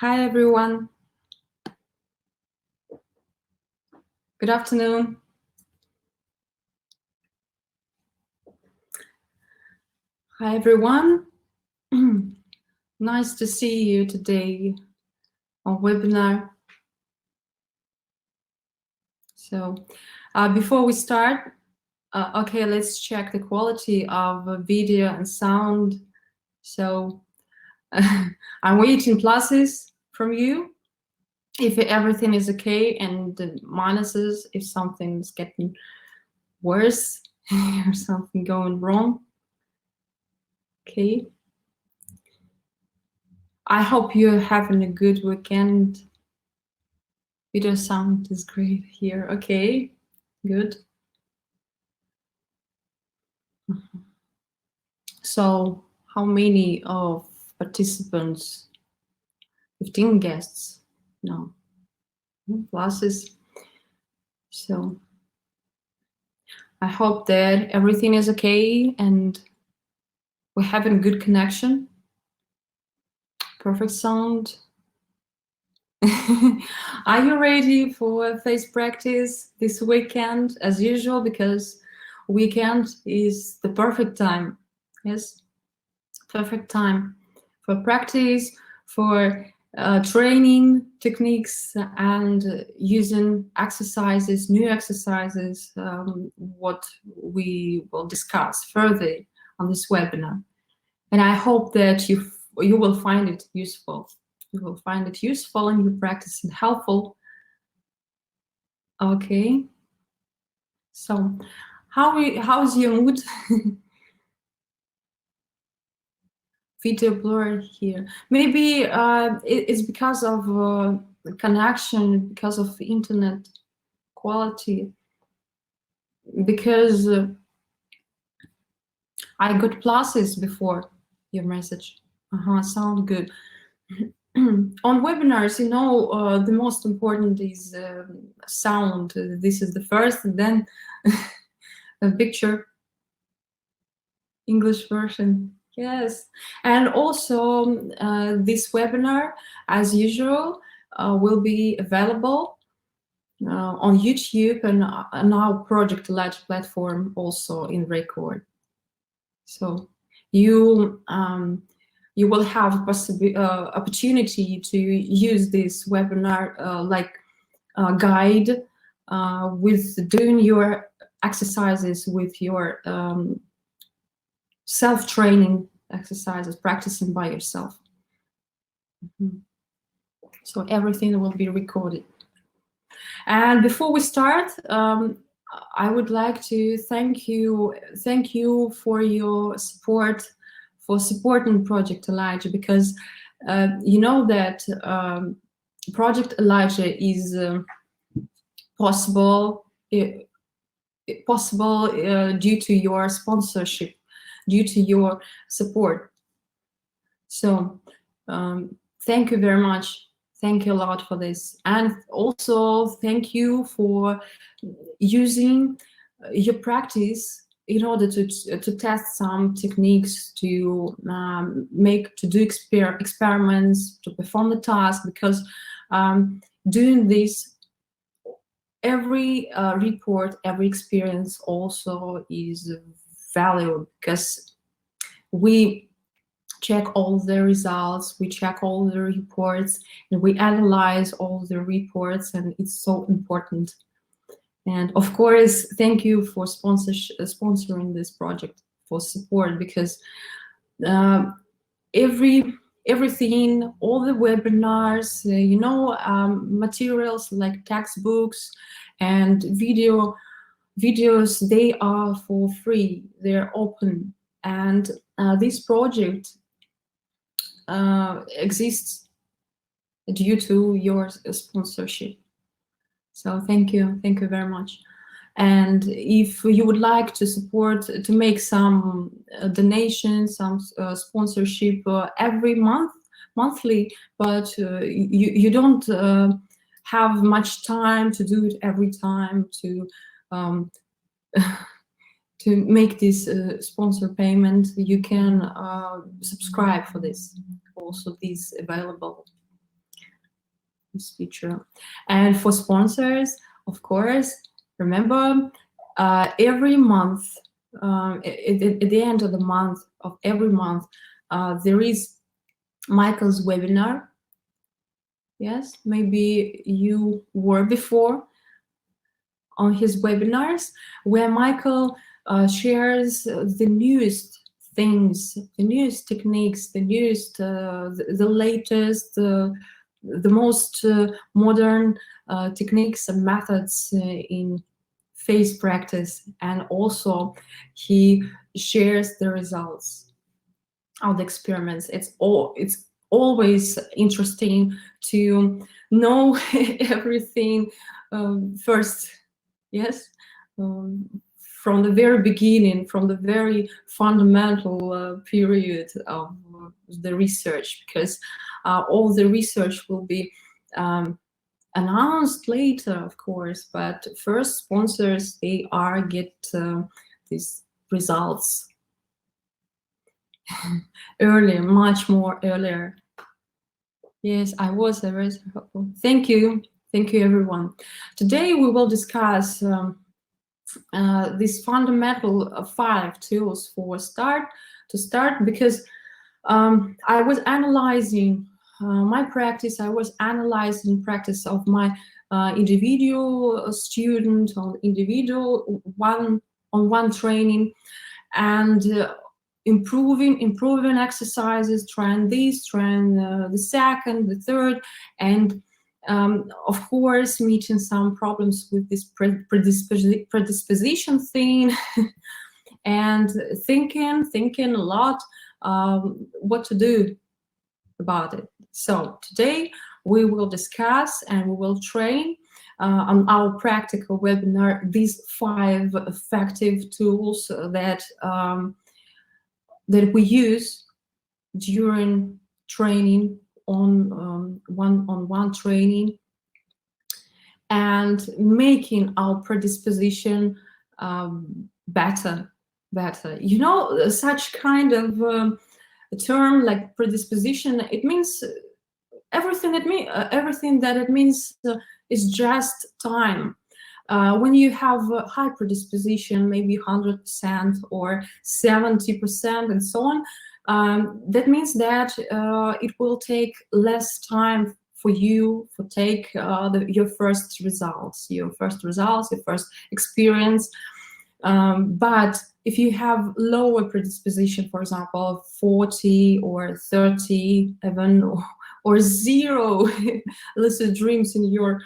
Hi, everyone. Good afternoon. Hi, everyone. Nice to see you today on webinar. So before we start, okay, let's check the quality of video and sound. So I'm waiting pluses from you if everything is okay, and minuses if something's getting worse or something going wrong. Okay. I hope you're having a good weekend. Video sound is great here. Okay, good. So how many of participants? 15 guests? No. Pluses. So I hope that everything is okay and we're having a good connection. Perfect sound. Are you ready for face practice this weekend as usual? Because weekend is the perfect time. Yes, perfect time for practice, for training techniques, and using exercises, new exercises, what we will discuss further on this webinar. And I hope that you will find it useful. You will find it useful in your practice and helpful. Okay. So how's your mood? Video blur here. Maybe it's because of connection, because of internet quality. Because I got pluses before your message. Sound good. On webinars, you know, the most important is sound. This is the first, and then a picture, English version. Yes, and also this webinar, as usual, will be available on YouTube and on our Project Light platform, also in record. So you will have opportunity to use this webinar like guide with doing your exercises, with your self-training exercises, practicing by yourself. So everything will be recorded. And before we start, I would like to thank you for your support, for supporting Project Elijah, because you know that Project Elijah is possible due to your sponsorship, due to your support. So thank you very much. Thank you a lot for this. And also thank you for using your practice in order to test some techniques, to do experiments, to perform the task, because doing this, every report, every experience also is valuable, because we check all the results, we check all the reports, and we analyze all the reports, and it's so important. And of course, thank you for sponsoring this project, for support, because everything, all the webinars, you know, materials like textbooks and videos, they are for free, they're open. And this project exists due to your sponsorship. So thank you very much. And if you would like to support, to make some donations, some sponsorship every monthly, but you don't have much time to do it every time, to to make this sponsor payment, you can subscribe for this. Also, this available this feature. And for sponsors, of course, remember, every month, at the end of the month, of every month, there is Michael's webinar. Yes, maybe you were before on his webinars, where Michael shares the newest things, the newest techniques, the newest, the latest, the most modern techniques and methods in phase practice, and also he shares the results of the experiments. It's always interesting to know everything first. Yes, from the very beginning, from the very fundamental period of the research, because all the research will be announced later, of course, but first sponsors, they get these results earlier, much more earlier. Yes, I was very helpful. Thank you everyone. Today we will discuss these fundamental 5 tools for start, because I was analyzing my practice. I was analyzing practice of my individual student on individual one-on-one training, and improving exercises, trying this, trying the second, the third, and of course meeting some problems with this predisposition thing, and thinking a lot what to do about it. So today we will discuss and we will train on our practical webinar these 5 effective tools that that we use during training, on one-on-one training, and making our predisposition better. You know, such kind of a term like predisposition, it means everything that it means is just time. When you have a high predisposition, maybe 100% or 70% and so on, that means that it will take less time for you to take your first results, your first experience. But if you have lower predisposition, for example, 40 or 30, even, or 0 lucid dreams in your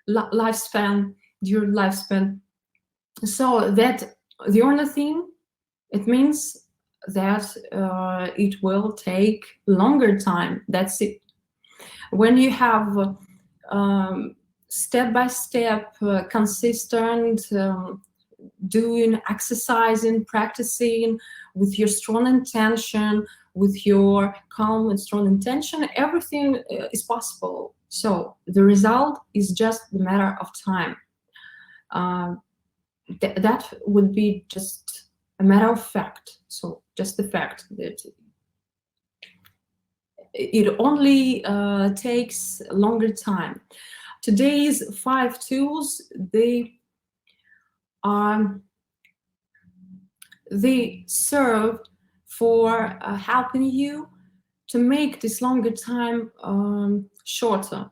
lifespan, so that the only thing, it means that it will take longer time. That's it. When you have step-by-step, consistent doing, exercising, practicing with your strong intention, with your calm and strong intention, everything is possible. So the result is just a matter of time. That would be just a matter of fact. So just the fact that it only takes longer time. Today's 5 tools, they serve for helping you to make this longer time shorter.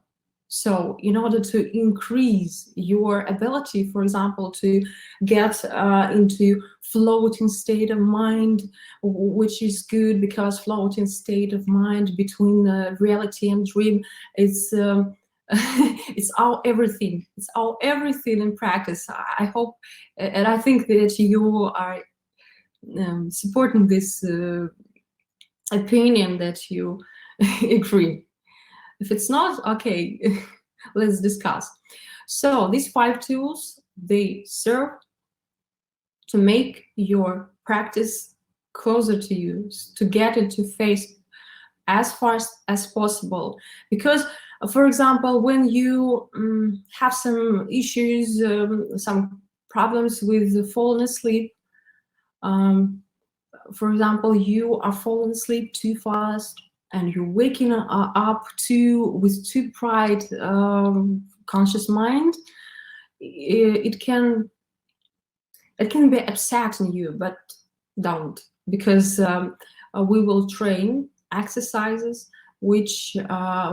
So in order to increase your ability, for example, to get into floating state of mind, which is good, because floating state of mind between reality and dream is it's our everything. It's our everything in practice. I hope, and I think that you are supporting this opinion, that you agree. If it's not, okay, let's discuss. So these 5 tools, they serve to make your practice closer to you, to get into phase as fast as possible. Because, for example, when you have some issues, some problems with falling asleep, for example, you are falling asleep too fast, and you're waking up with too bright conscious mind, it can be upsetting you, but don't, because we will train exercises which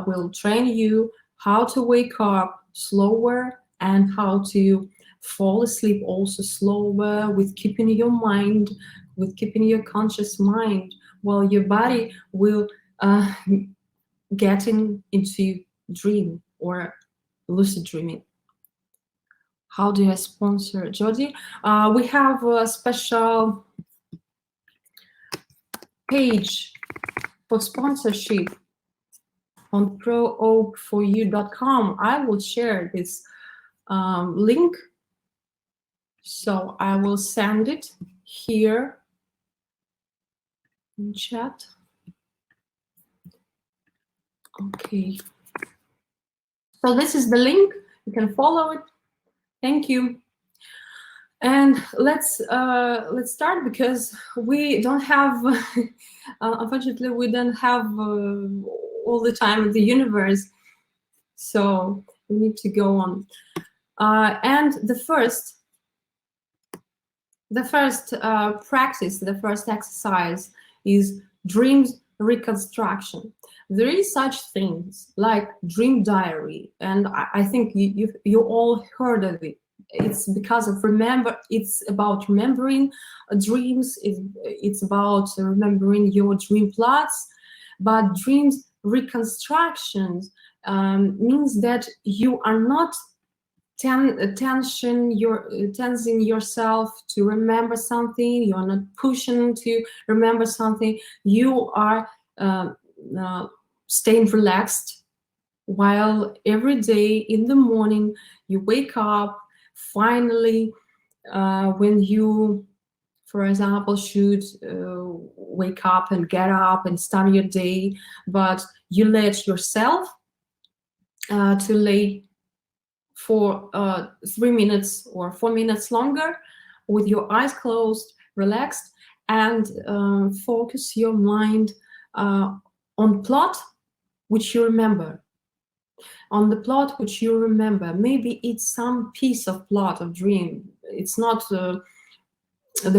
will train you how to wake up slower and how to fall asleep also slower, with keeping your mind, with keeping your conscious mind, while your body will getting into dream or lucid dreaming. How do I sponsor Jodie? We have a special page for sponsorship on prooak4u.com. I will share this link, so I will send it here in chat. Okay, so this is the link. You can follow it. Thank you. And let's start, because we don't have unfortunately we don't have all the time in the universe, so we need to go on. And the first practice, the first exercise is dreams reconstruction. There is such things like dream diary, and I think you all heard of it. It's because of it's about remembering dreams. It's about remembering your dream plots. But dreams reconstructions means that you are not tensing yourself to remember something. You are not pushing to remember something. You are staying relaxed, while every day in the morning you wake up. Finally, when you, for example, should wake up and get up and start your day, but you let yourself to lay for 3 minutes or 4 minutes longer with your eyes closed, relaxed, and focus your mind on plot which you remember. On the plot which you remember. Maybe it's some piece of plot of dream. It's not the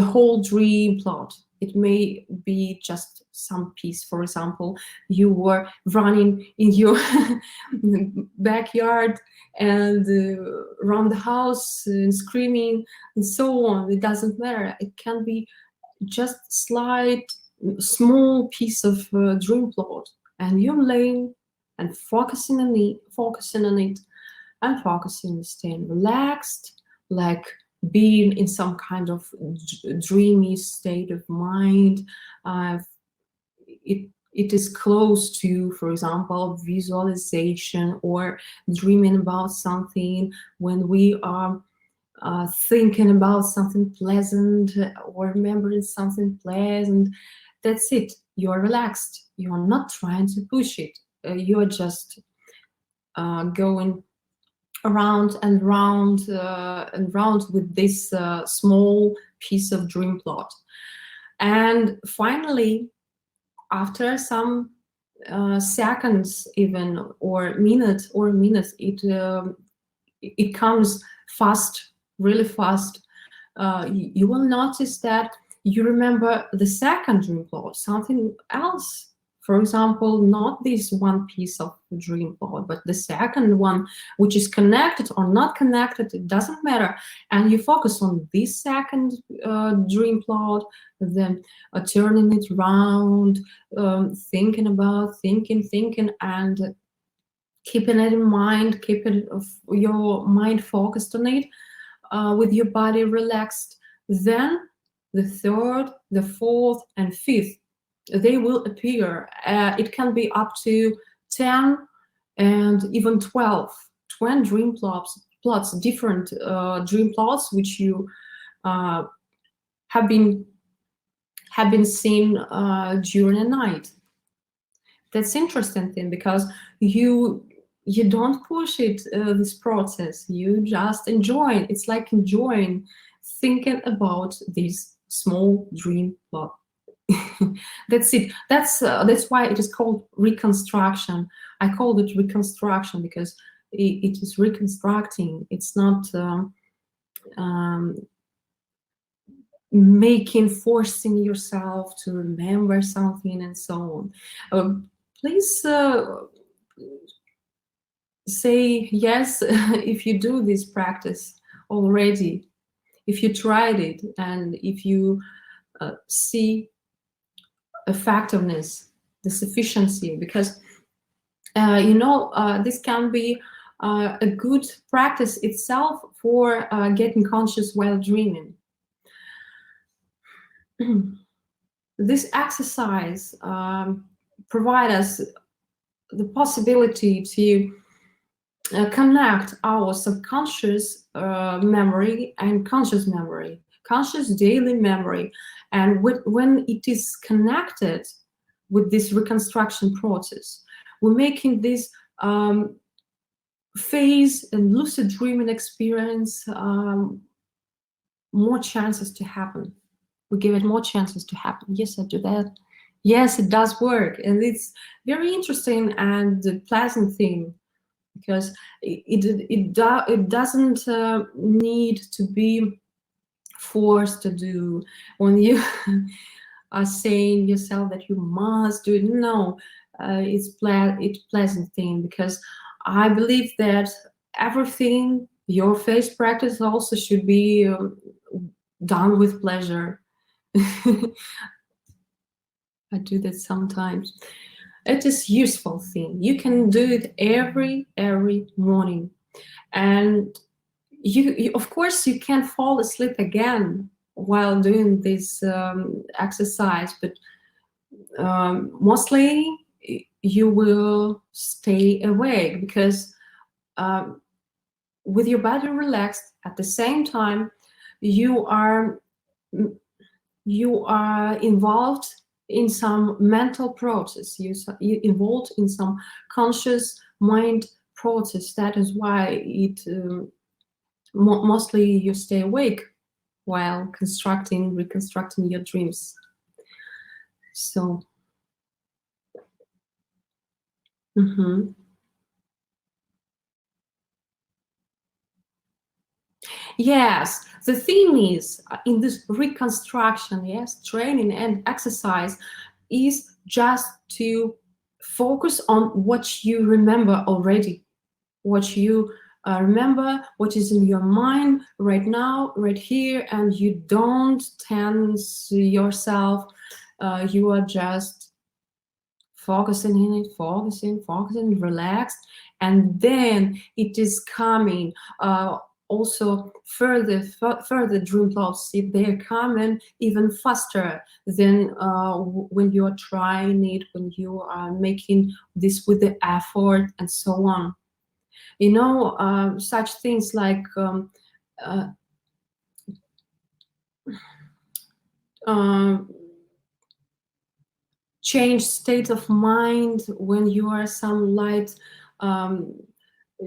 whole dream plot. It may be just some piece. For example, you were running in your backyard and around the house and screaming and so on. It doesn't matter. It can be just slight, small piece of dream plot, and you're laying and focusing on it, and focusing, staying relaxed, like being in some kind of dreamy state of mind. It is close to, for example, visualization or dreaming about something when we are thinking about something pleasant or remembering something pleasant. That's it. You're relaxed. You're not trying to push it. You're just going around and round with this small piece of dream plot. And finally, after some seconds even, or minutes, it comes fast, really fast. You will notice that you remember the second dream plot, something else. For example, not this one piece of dream plot, but the second one, which is connected or not connected, it doesn't matter. And you focus on this second dream plot, then turning it around, thinking, and keeping it in mind, keeping your mind focused on it, with your body relaxed. Then the third, the fourth, and fifth, they will appear. It can be up to 10 and even 12 dream plots, different dream plots which you have been seen during a night. That's interesting thing, because you don't push it, this process. You just enjoy. It's like enjoying thinking about this small dream plot. That's it. That's why it is called reconstruction. I called it reconstruction because it is reconstructing. It's not um, forcing yourself to remember something and so on. Please say yes if you do this practice already, if you tried it, and if you see effectiveness, the sufficiency, because this can be a good practice itself for getting conscious while dreaming. This exercise provides us the possibility to connect our subconscious memory and conscious memory, conscious daily memory. And when it is connected with this reconstruction process, we're making this phase and lucid dreaming experience more chances to happen. We give it more chances to happen. Yes, I do that. Yes, it does work. And it's very interesting and a pleasant thing, because it doesn't need to be forced to do. When you are saying yourself that you must do it, no, it's pleasant thing, because I believe that everything, your face practice also should be done with pleasure. I do that sometimes. It is useful thing. You can do it every morning, and you of course you can fall asleep again while doing this exercise, but mostly you will stay awake, because with your body relaxed at the same time, you are involved in some mental process. You involved in some conscious mind process. That is why it mostly you stay awake while reconstructing your dreams. So yes, the theme is in this reconstruction, yes, training and exercise is just to focus on what you remember already, what you remember, what is in your mind right now, right here, and you don't tense yourself. You are just focusing in it, focusing, relaxed, and then it is coming. Also, further dream thoughts, if they're coming even faster than when you are trying it, when you are making this with the effort, and so on. You know, such things like change state of mind when you are some light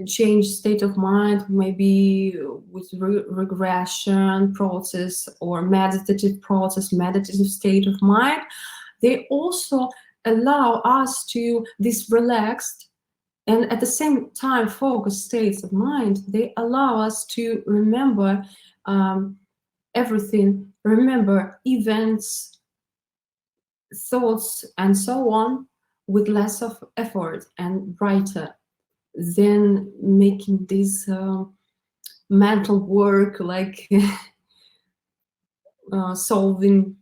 change state of mind, maybe with regression process or meditative process, meditative state of mind. They also allow us to this relaxed and at the same time focused states of mind. They allow us to remember everything, remember events, thoughts, and so on, with less of effort and brighter than making this mental work, like solving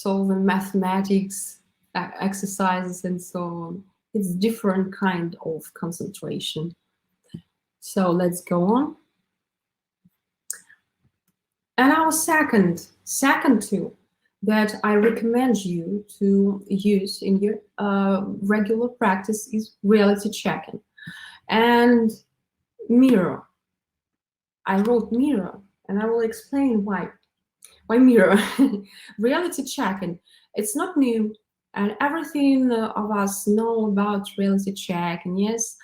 mathematics exercises and so on. It's different kind of concentration. So let's go on. And our second tool that I recommend you to use in your regular practice is reality checking and mirror. I wrote mirror, and I will explain why. Why mirror? Reality checking. It's not new, and everything of us know about reality check. And yes,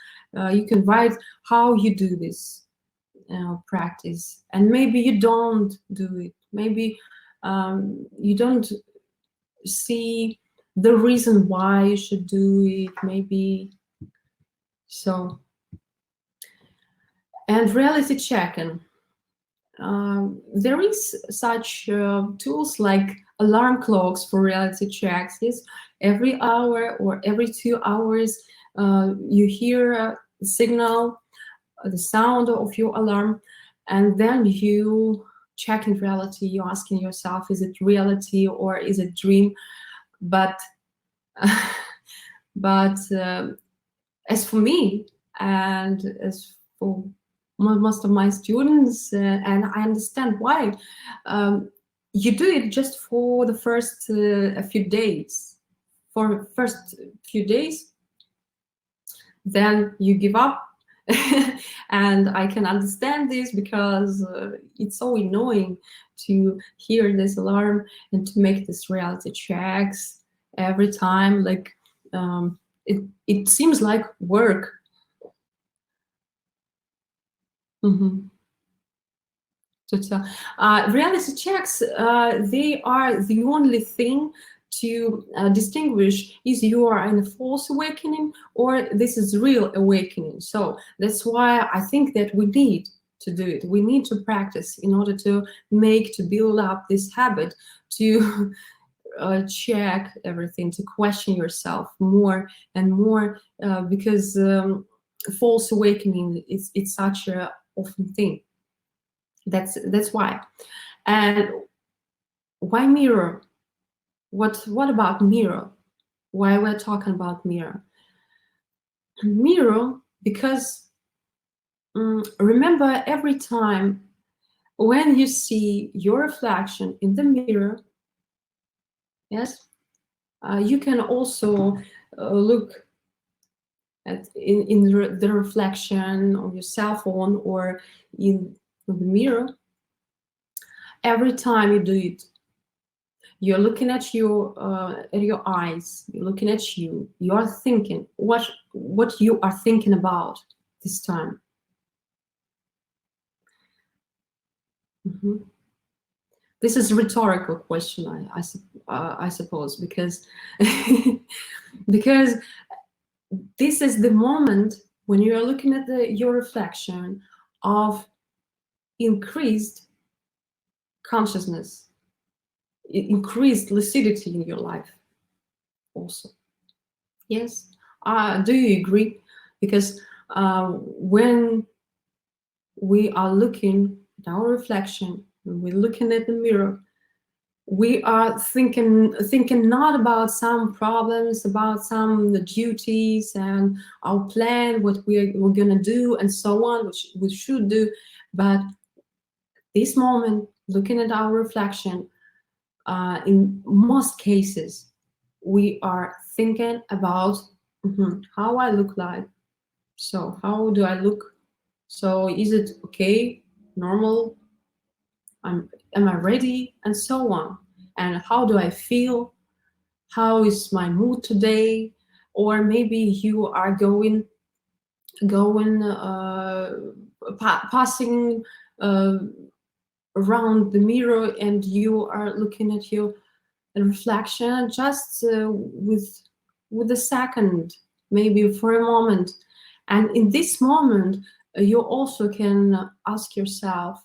you can write how you do this practice, and maybe you don't do it. Maybe you don't see the reason why you should do it, maybe. So, and reality checking. There is such tools like alarm clocks for reality checks. Yes, every hour or every 2 hours, you hear a signal, the sound of your alarm, and then you check in reality. You're asking yourself, is it reality or is it dream? But but as for me, and as for most of my students, and I understand why, you do it just for the first a few days. For first few days, then you give up. And I can understand this because it's so annoying to hear this alarm and to make this reality checks every time. Like it seems like work. Mm-hmm. Reality checks, they are the only thing to distinguish is you are in a false awakening or this is real awakening. So that's why I think that we need to do it. We need to practice in order to build up this habit to check everything, to question yourself more and more, because false awakening it's such a often thing. That's why. And why mirror? What about mirror? Why we're talking about mirror? Mirror because remember, every time when you see your reflection in the mirror, yes, you can also look at in the reflection of your cell phone or in the mirror. Every time you do it, you're looking at your eyes. You're looking at you. You are thinking what you are thinking about this time. Mm-hmm. This is a rhetorical question, I suppose, because because this is the moment when you are looking at your reflection of increased consciousness, increased lucidity in your life also. Yes. Do you agree? Because when we are looking at our reflection, when we're looking at the mirror, we are thinking not about some problems, about some duties and our plan, what we're going to do and so on, which we should do. But this moment, looking at our reflection, in most cases, we are thinking about how I look like. So how do I look? So is it okay, normal? Am I ready? And so on. And how do I feel? How is my mood today? Or maybe you are passing around the mirror and you are looking at your reflection just with a second, maybe for a moment. And in this moment, you also can ask yourself,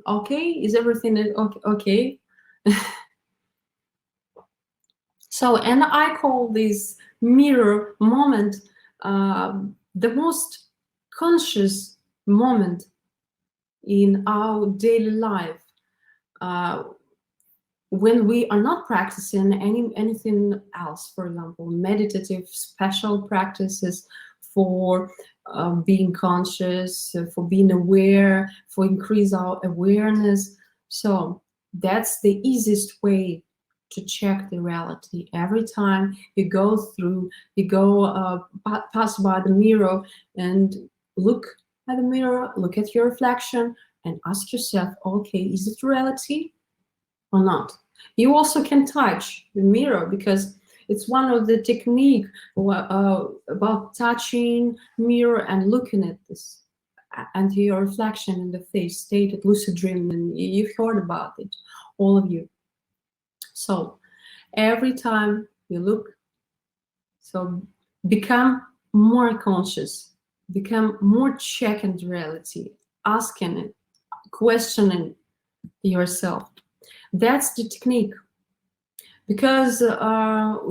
okay, is everything okay? So, and I call this mirror moment the most conscious moment in our daily life. When we are not practicing anything else, for example, meditative special practices for being conscious, for being aware, for increase our awareness. So that's the easiest way to check the reality. Every time you go pass by the mirror and look at the mirror, look at your reflection and ask yourself, okay, is it reality or not? You also can touch the mirror because it's one of the technique about touching mirror and looking at this and your reflection in the face, stated lucid dream, and you've heard about it, all of you. So, every time you look. So become more conscious, become more checking reality, asking it, questioning yourself. That's the technique. Because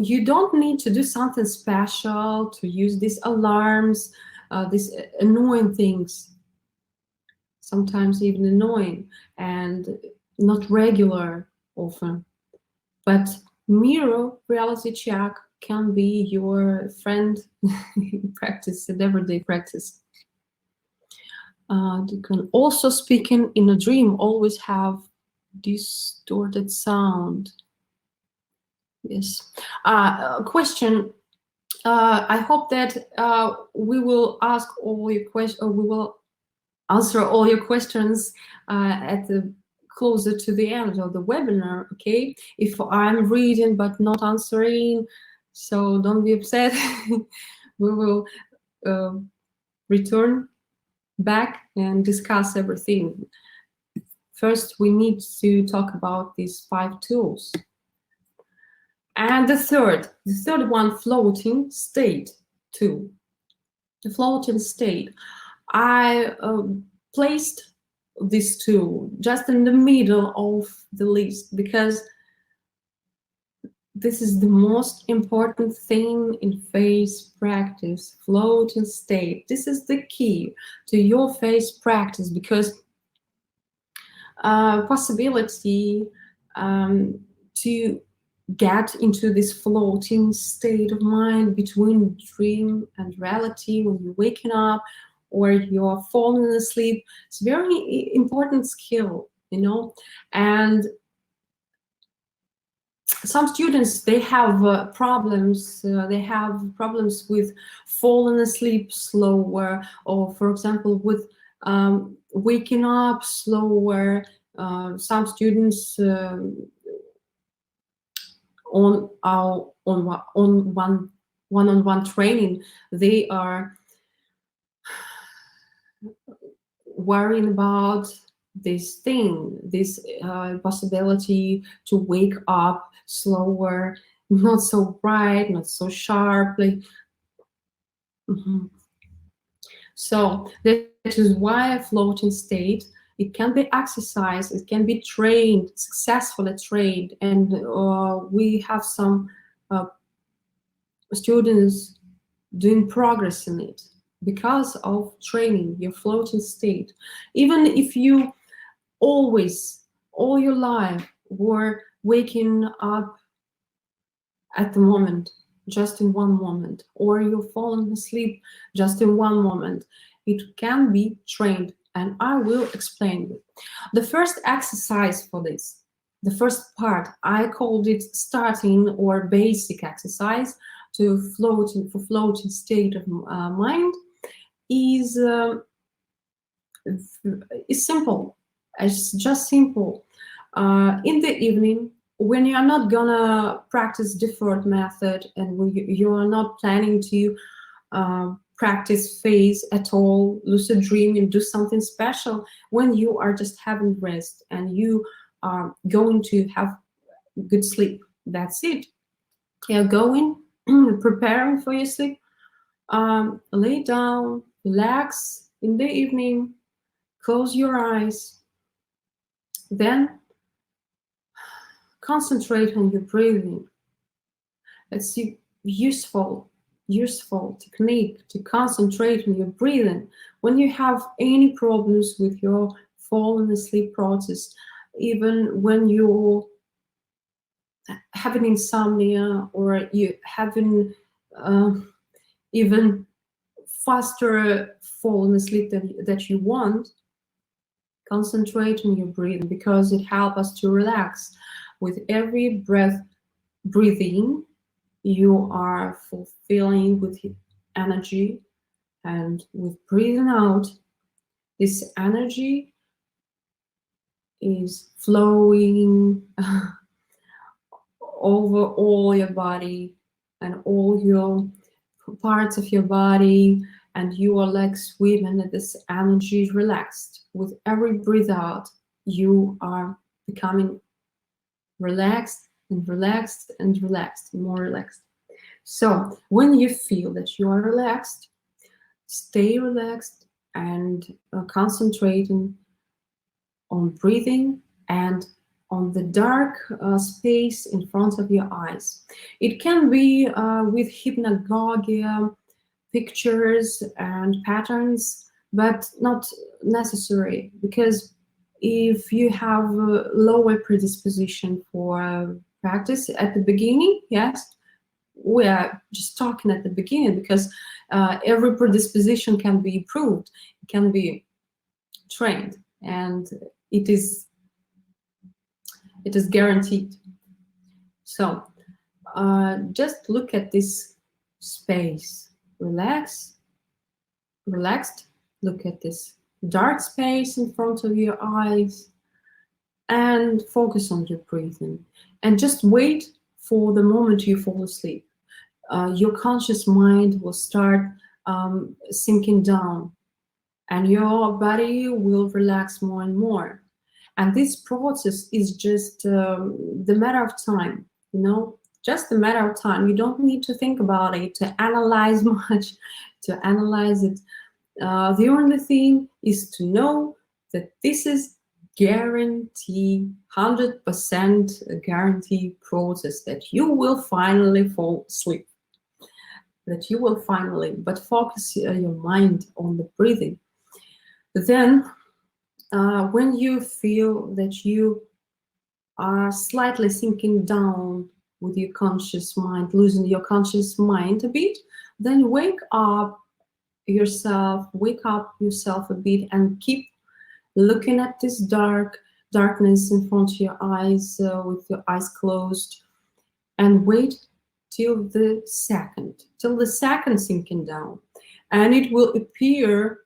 you don't need to do something special to use these alarms, these annoying things, sometimes even annoying and not regular often. But mirror reality check can be your friend in practice, in everyday practice. You can also, speaking in a dream, always have distorted sound. Yes. Question. I hope that we will ask all your questions, or we will answer all your questions at the closer to the end of the webinar. Okay. If I'm reading but not answering, so don't be upset. We will return back and discuss everything. First, we need to talk about these 5 tools. And the third one, floating state tool. The floating state. I placed this tool just in the middle of the list because this is the most important thing in phase practice, floating state. This is the key to your phase practice, because possibility to get into this floating state of mind between dream and reality when you're waking up or you're falling asleep. It's a very important skill, you know. And some students, they have problems. They have problems with falling asleep slower, or for example, with waking up slower. Some students on one-on-one training, they are worrying about this thing, this possibility to wake up slower, not so bright, not so sharply. So that is why a floating state, it can be exercised, it can be trained, successfully trained, and we have some students doing progress in it because of training your floating state. Even if you always, all your life, were waking up at the moment, just in one moment, or you're falling asleep just in one moment, it can be trained, and I will explain it. The first exercise for this, the first part, I called it starting or basic exercise to floating state of mind, is simple. It's just simple. In the evening, when you are not gonna practice deferred method, and when you are not planning to practice phase at all, lucid dreaming, do something special, when you are just having rest and you are going to have good sleep, that's it. You're going, preparing for your sleep, lay down, relax in the evening, close your eyes, then concentrate on your breathing. It's a useful technique to concentrate on your breathing. When you have any problems with your falling asleep process, even when you're having insomnia or you having even faster falling asleep that you want, concentrate on your breathing, because it helps us to relax. With every breath, breathe in, you are fulfilling with energy, and with breathing out, this energy is flowing over all your body and all your parts of your body, and you are like swimming, and this energy is relaxed. With every breath out, you are becoming relaxed and relaxed and relaxed, more relaxed. So when you feel that you are relaxed, stay relaxed and concentrating on breathing and on the dark space in front of your eyes. It can be with hypnagogia, pictures and patterns, but not necessary, because if you have a lower predisposition for practice at the beginning, yes, we are just talking at the beginning, because every predisposition can be improved, can be trained, and it is guaranteed. So just look at this space, relaxed, look at this dark space in front of your eyes and focus on your breathing, and just wait for the moment you fall asleep. Your conscious mind will start sinking down, and your body will relax more and more. And this process is just the matter of time, you know, just a matter of time. You don't need to think about it, to analyze much, to analyze it. The only thing is to know that this is guarantee, 100% guarantee process, that you will finally fall asleep, that you will finally, but focus your mind on the breathing. Then when you feel that you are slightly sinking down with your conscious mind, losing your conscious mind a bit, then wake up yourself a bit, and keep looking at this darkness in front of your eyes with your eyes closed, and wait till the second sinking down, and it will appear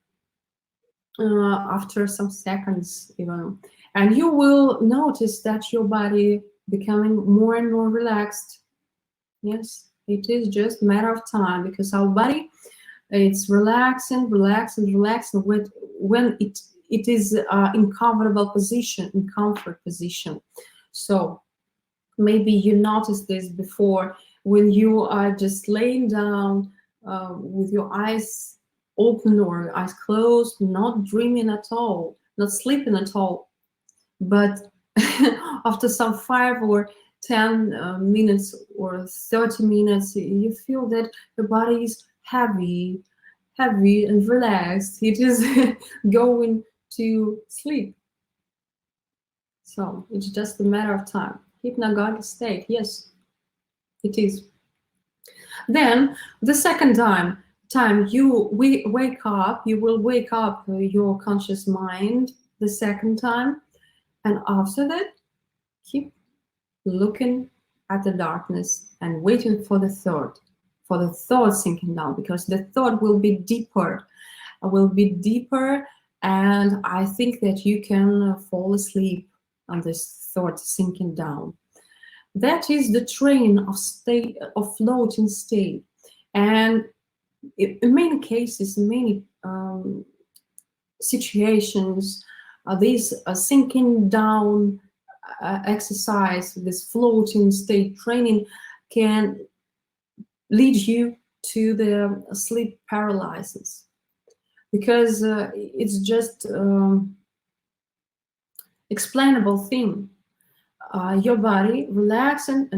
after some seconds even, and you will notice that your body becoming more and more relaxed. Yes, it is just a matter of time, because our body, it's relaxing when it is in comfortable position, in comfort position. So maybe you noticed this before, when you are just laying down with your eyes open or eyes closed, not dreaming at all, not sleeping at all, but after some 5 or 10 minutes or 30 minutes, you feel that your body is heavy and relaxed. It is going to sleep. So it's just a matter of time. Hypnagogic state, yes, it is. Then the second time you wake up, you will wake up your conscious mind the second time, and after that, keep looking at the darkness and waiting for the third sinking down, because the third will be deeper, and I think that you can fall asleep on this third sinking down. That is the train of floating state. And in many cases, in many situations, this sinking down exercise, this floating state training, can lead you to the sleep paralysis, because it's just explainable thing. Your body relaxing,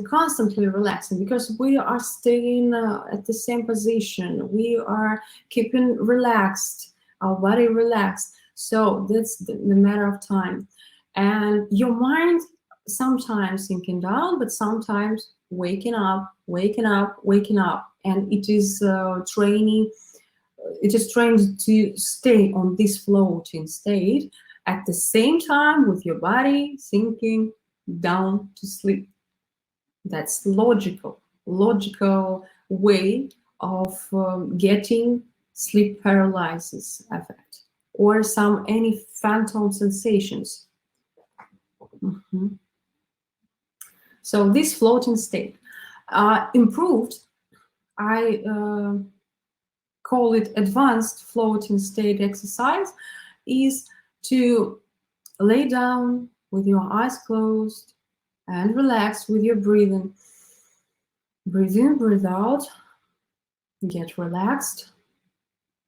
constantly relaxing, because we are staying at the same position. We are keeping relaxed, our body relaxed. So that's the matter of time. And your mind sometimes sinking down, but sometimes waking up. And it is training. It is trained to stay on this floating state at the same time with your body sinking down to sleep. That's logical way of getting sleep paralysis effect, or any phantom sensations. So this floating state improved, I call it advanced floating state exercise, is to lay down with your eyes closed and relax with your breathing. Breathe in, breathe out, get relaxed.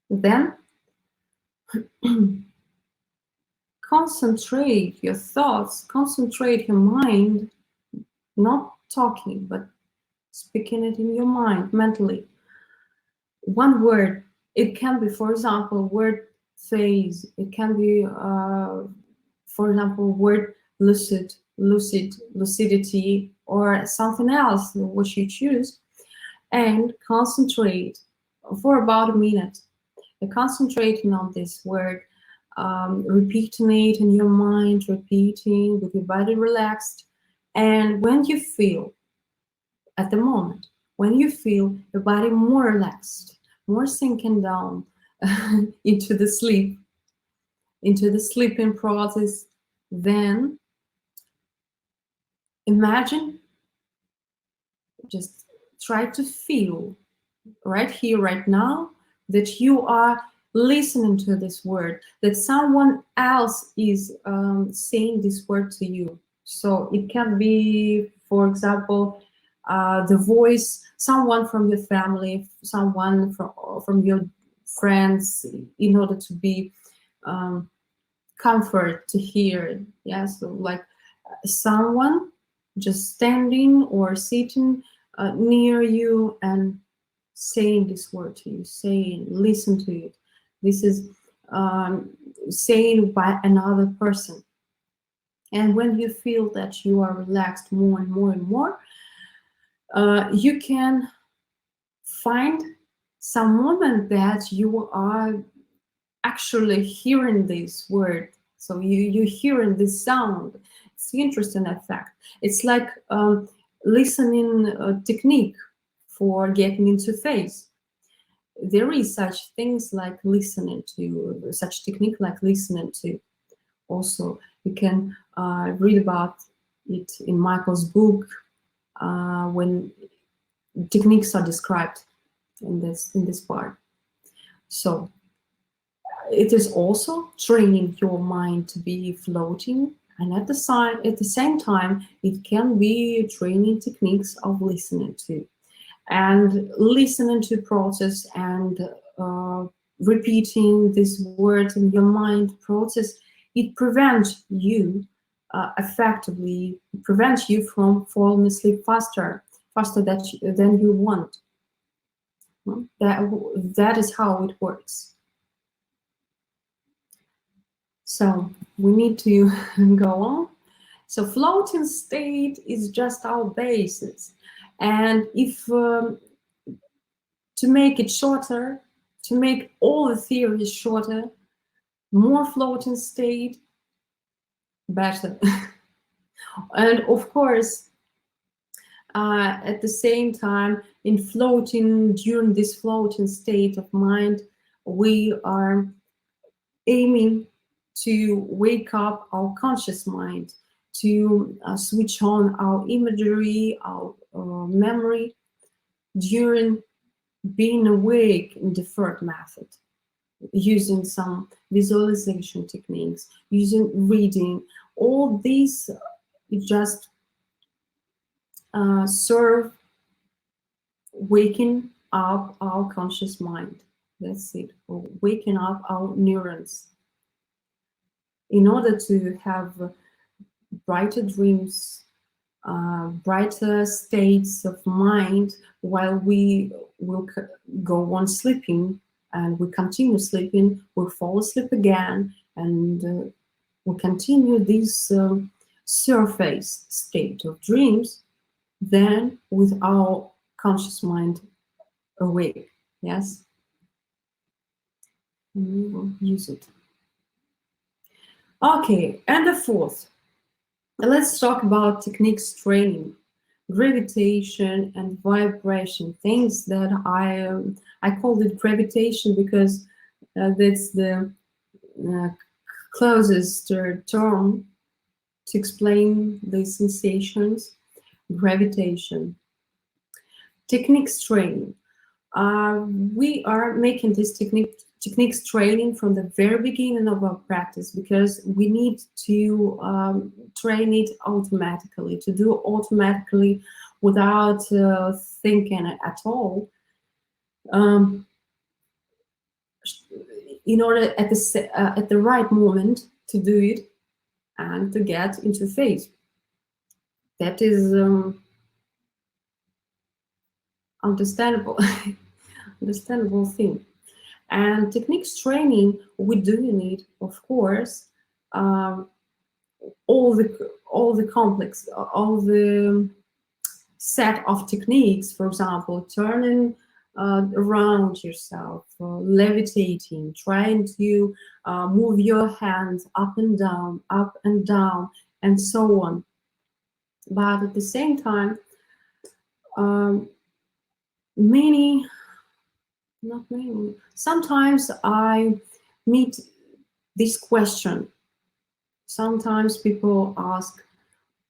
Then concentrate your thoughts, concentrate your mind, not talking, but speaking it in your mind mentally. One word, it can be, for example, word phase, it can be, for example, word lucid, lucidity, or something else, which you choose, and concentrate for about a minute. Concentrating on this word, repeating it in your mind, repeating with your body relaxed. And when you feel, at the moment, when you feel your body more relaxed, more sinking down into the sleep, into the sleeping process, then imagine, just try to feel right here, right now, that you are listening to this word, that someone else is saying this word to you. So it can be, for example, the voice, someone from your family, someone from your friends, in order to be comfort to hear. Yeah, so like someone just standing or sitting near you and saying this word to you, saying, listen to it. This is saying by another person. And when you feel that you are relaxed more and more and more, you can find some moment that you are actually hearing this word. So you're hearing this sound. It's interesting effect. It's like listening technique for getting into phase. There is such things like listening to, such technique like listening to. Also, you can read about it in Michael's book when techniques are described in this part. So it is also training your mind to be floating, and at the same time, it can be training techniques of listening to. And listening to process and repeating these words in your mind process, it prevents you effectively, prevents you from falling asleep faster than you want. That is how it works. So we need to go on. So floating state is just our basis. And if to make it shorter, to make all the theories shorter, more floating state, better. And of course, at the same time, during this floating state of mind, we are aiming to wake up our conscious mind, to switch on our imagery, our memory during being awake in deferred method, using some visualization techniques, using reading. All these just serve waking up our conscious mind. That's it, or waking up our neurons, in order to have brighter dreams, brighter states of mind while we will go on sleeping, and we continue sleeping, we'll fall asleep again, and we'll continue this surface state of dreams, then with our conscious mind awake. Yes, and we will use it. Okay, and the fourth. Let's talk about techniques training, gravitation and vibration. Things that I called it gravitation because that's the closest term to explain the sensations. Gravitation. Techniques training. We are making this techniques training from the very beginning of our practice, because we need to train it automatically, to do automatically without thinking at all, in order at the right moment to do it and to get into phase. That is understandable, understandable thing. And techniques training, we do need, of course, all the complex, all the set of techniques. For example, turning around yourself, levitating, trying to move your hands up and down, and so on. But at the same time, sometimes I meet this question. Sometimes people ask,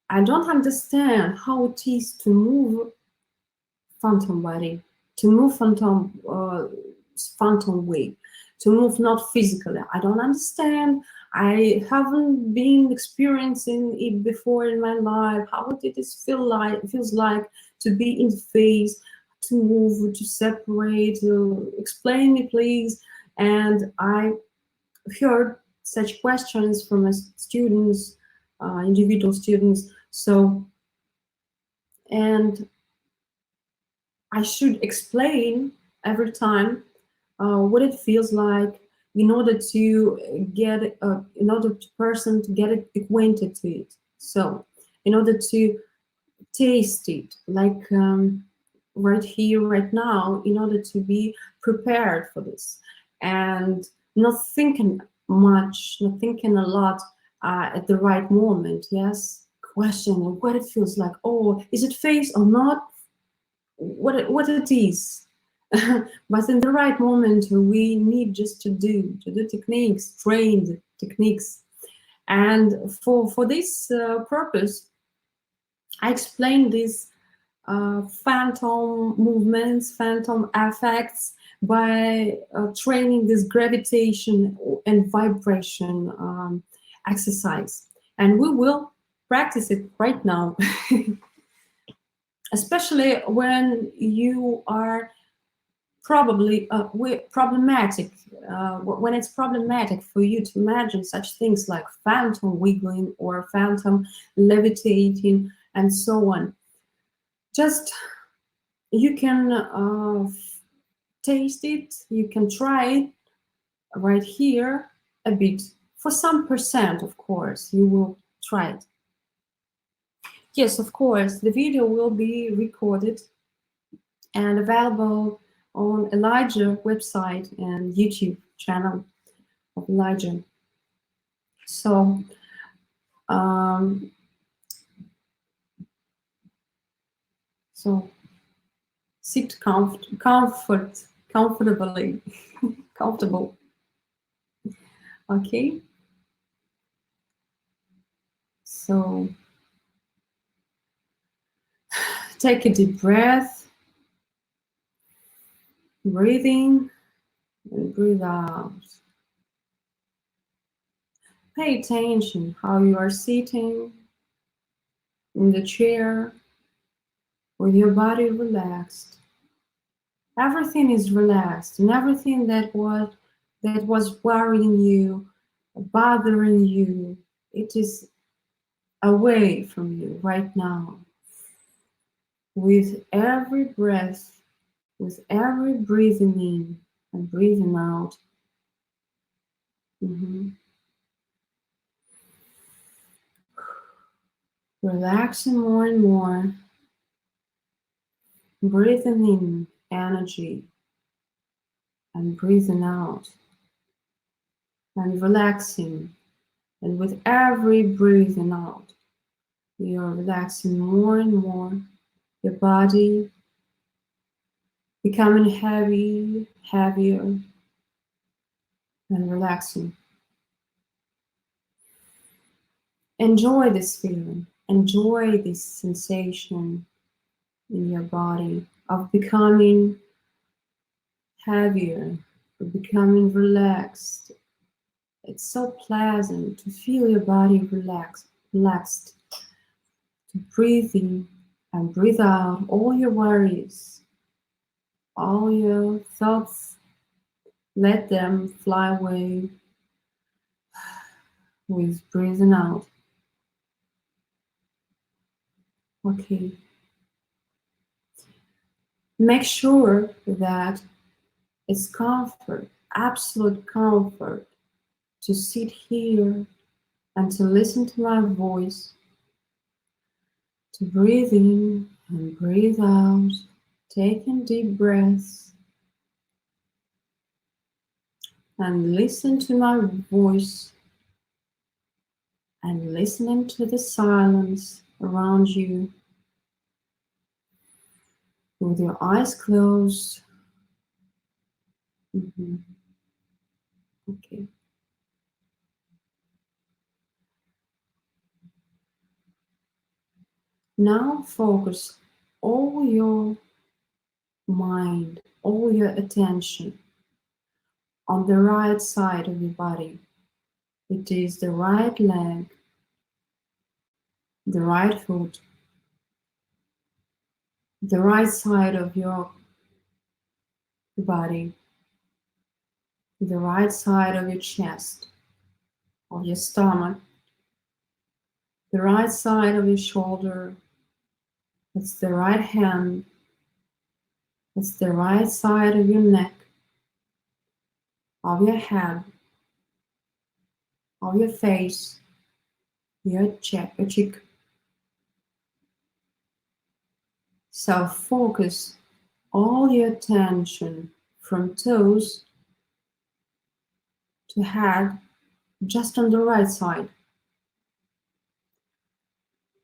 I don't understand how it is to move phantom body, to move phantom way, to move not physically. I don't understand. I haven't been experiencing it before in my life. How it is feels like to be in phase, to move, to separate. Explain me, please. And I heard such questions from my students, individual students. So, and I should explain every time what it feels like, in order to get, in order to person to get acquainted to it. So, in order to taste it, like right here, right now, in order to be prepared for this, and not thinking much, not thinking a lot at the right moment. Yes, questioning what it feels like. Oh, is it phase or not? What it is. But in the right moment, we need just to do techniques, trained techniques. And for this purpose, I explained these phantom movements, phantom effects, by training this gravitation and vibration exercise. And we will practice it right now. Especially when you are probably problematic, when it's problematic for you to imagine such things like phantom wiggling or phantom levitating and so on. Just, you can taste it, you can try it right here a bit. For some percent, of course, you will try it. Yes, of course, the video will be recorded and available on Elijah website and YouTube channel of Elijah. So, sit comfortably, comfortable. Okay. So, take a deep breath, breathe in and breathe out. Pay attention how you are sitting in the chair with your body relaxed. Everything is relaxed, and everything that was worrying you, bothering you, it is away from you right now. With every breath, with every breathing in and breathing out. Relaxing more and more. Breathing in energy and breathing out. And relaxing. And with every breathing out, you are relaxing more and more. Your body becoming heavy, heavier, and relaxing. Enjoy this feeling. Enjoy this sensation in your body of becoming heavier, becoming relaxed. It's so pleasant to feel your body relaxed, to breathe in and breathe out all your worries, all your thoughts. Let them fly away with breathing out. Okay. Make sure that it's comfort, absolute comfort, to sit here and to listen to my voice, to breathe in and breathe out, taking deep breaths, and listen to my voice and listening to the silence around you with your eyes closed. Okay. Now focus all your mind, all your attention on the right side of your body. It is the right leg, the right foot, the right side of your body, the right side of your chest, of your stomach, the right side of your shoulder. It's the right hand. It's the right side of your neck, of your head, of your face, your cheek. So focus all your attention from toes to head just on the right side,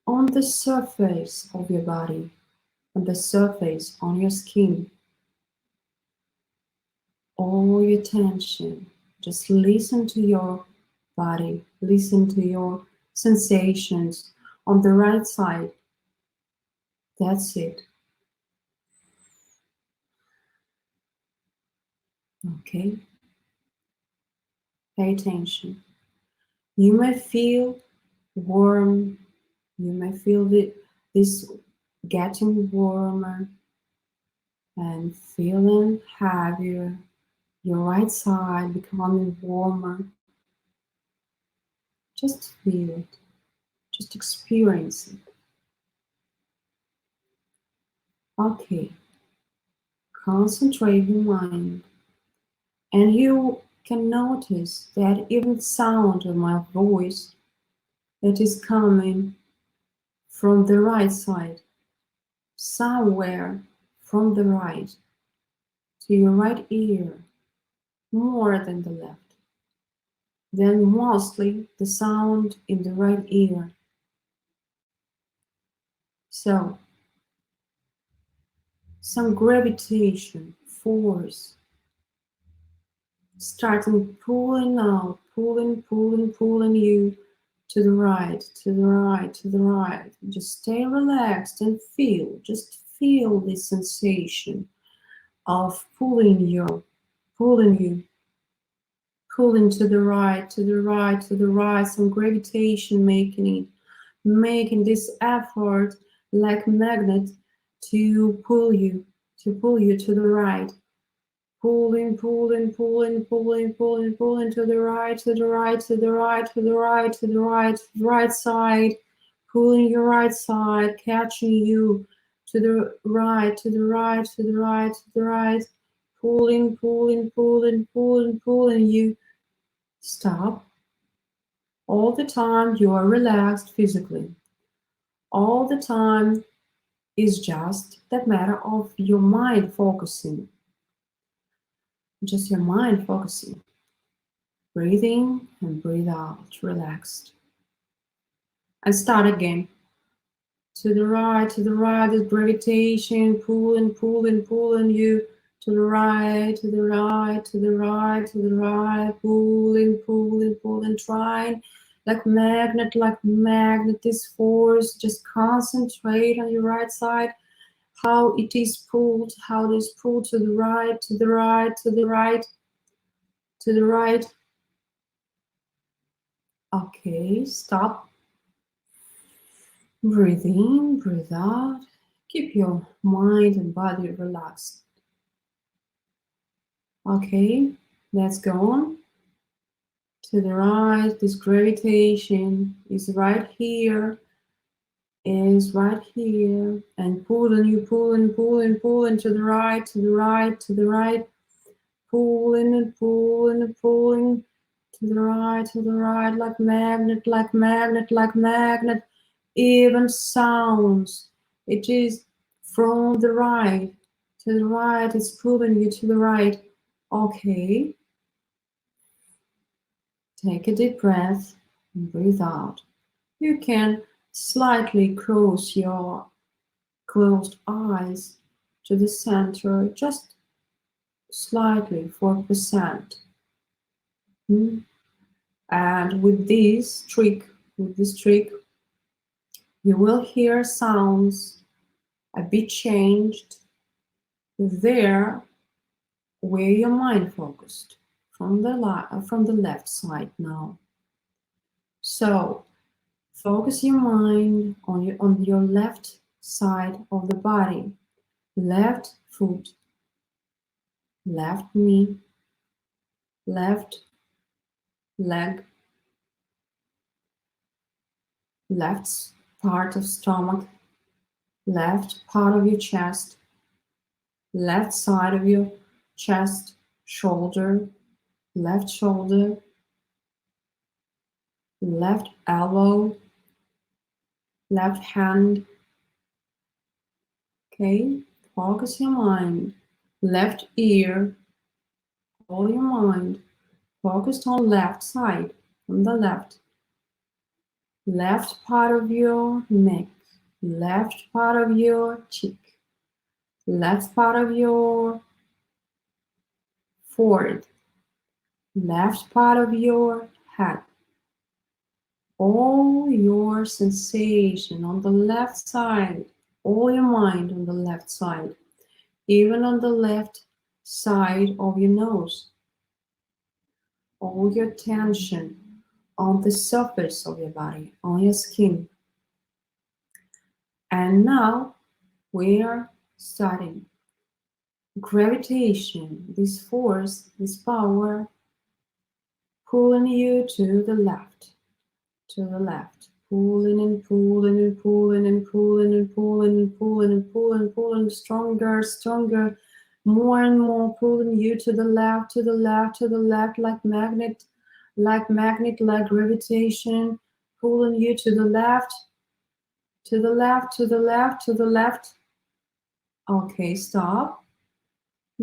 on the surface of your body, on the surface, on your skin. All your attention, just listen to your body, listen to your sensations on the right side. That's it. Okay? Pay attention. You may feel warm, you may feel this getting warmer and feeling heavier, your right side becoming warmer. Just feel it, just experience it. Okay, concentrate your mind, and you can notice that even the sound of my voice that is coming from the right side, somewhere from the right to your right ear, more than the left. Then mostly the sound in the right ear. So, some gravitation, force, starting pulling out, pulling you to the right, to the right, to the right. Just stay relaxed and just feel this sensation of pulling you, pulling to the right, to the right, to the right, some gravitation making this effort like magnet to pull you to the right. Pulling to the right, to the right, to the right, to the right, to the right, right side, pulling your right side, catching you to the right, to the right, to the right, to the right, pulling you. Stop. All the time you are relaxed physically. All the time is just that matter of your mind focusing. Just your mind focusing. Breathe in and breathe out, relaxed. And start again. To the right, there's gravitation, pulling you to the right, to the right, to the right, to the right, pulling, trying like magnet, this force. Just concentrate on your right side, how it is pulled, to the right, to the right, to the right. to the right. Okay, stop. Breathe in, breathe out. Keep your mind and body relaxed. Okay, let's go on. To the right, this gravitation is right here, is right here, and pulling you, pulling, pulling, pulling to the right, to the right, to the right, pulling and pulling and pulling to the right, like magnet, like magnet, like magnet. Even sounds. It is from the right to the right. It's pulling you to the right. Okay. Take a deep breath and breathe out. You can slightly close your closed eyes to the center, just slightly, 4%. And with this trick, you will hear sounds a bit changed there where your mind focused from the left side now. So focus your mind on your left side of the body, left foot, left knee, left leg, left part of stomach, left part of your chest, left side of your chest, shoulder, left shoulder, left elbow, left hand. Okay, focus your mind. Left ear, all your mind focused on left side, on the left. Left part of your neck, left part of your cheek, left part of your forehead, left part of your head. All your sensation on the left side, all your mind on the left side, even on the left side of your nose. All your tension on the surface of your body, on your skin. And now we are starting. Gravitation, this force, this power, pulling you to the left, pulling and pulling and pulling and pulling and pulling and pulling and pulling, pulling stronger, stronger, more and more, pulling you to the left, to the left, to the left, like magnet, like gravitation, pulling you to the left, to the left, to the left, to the left. Okay, stop.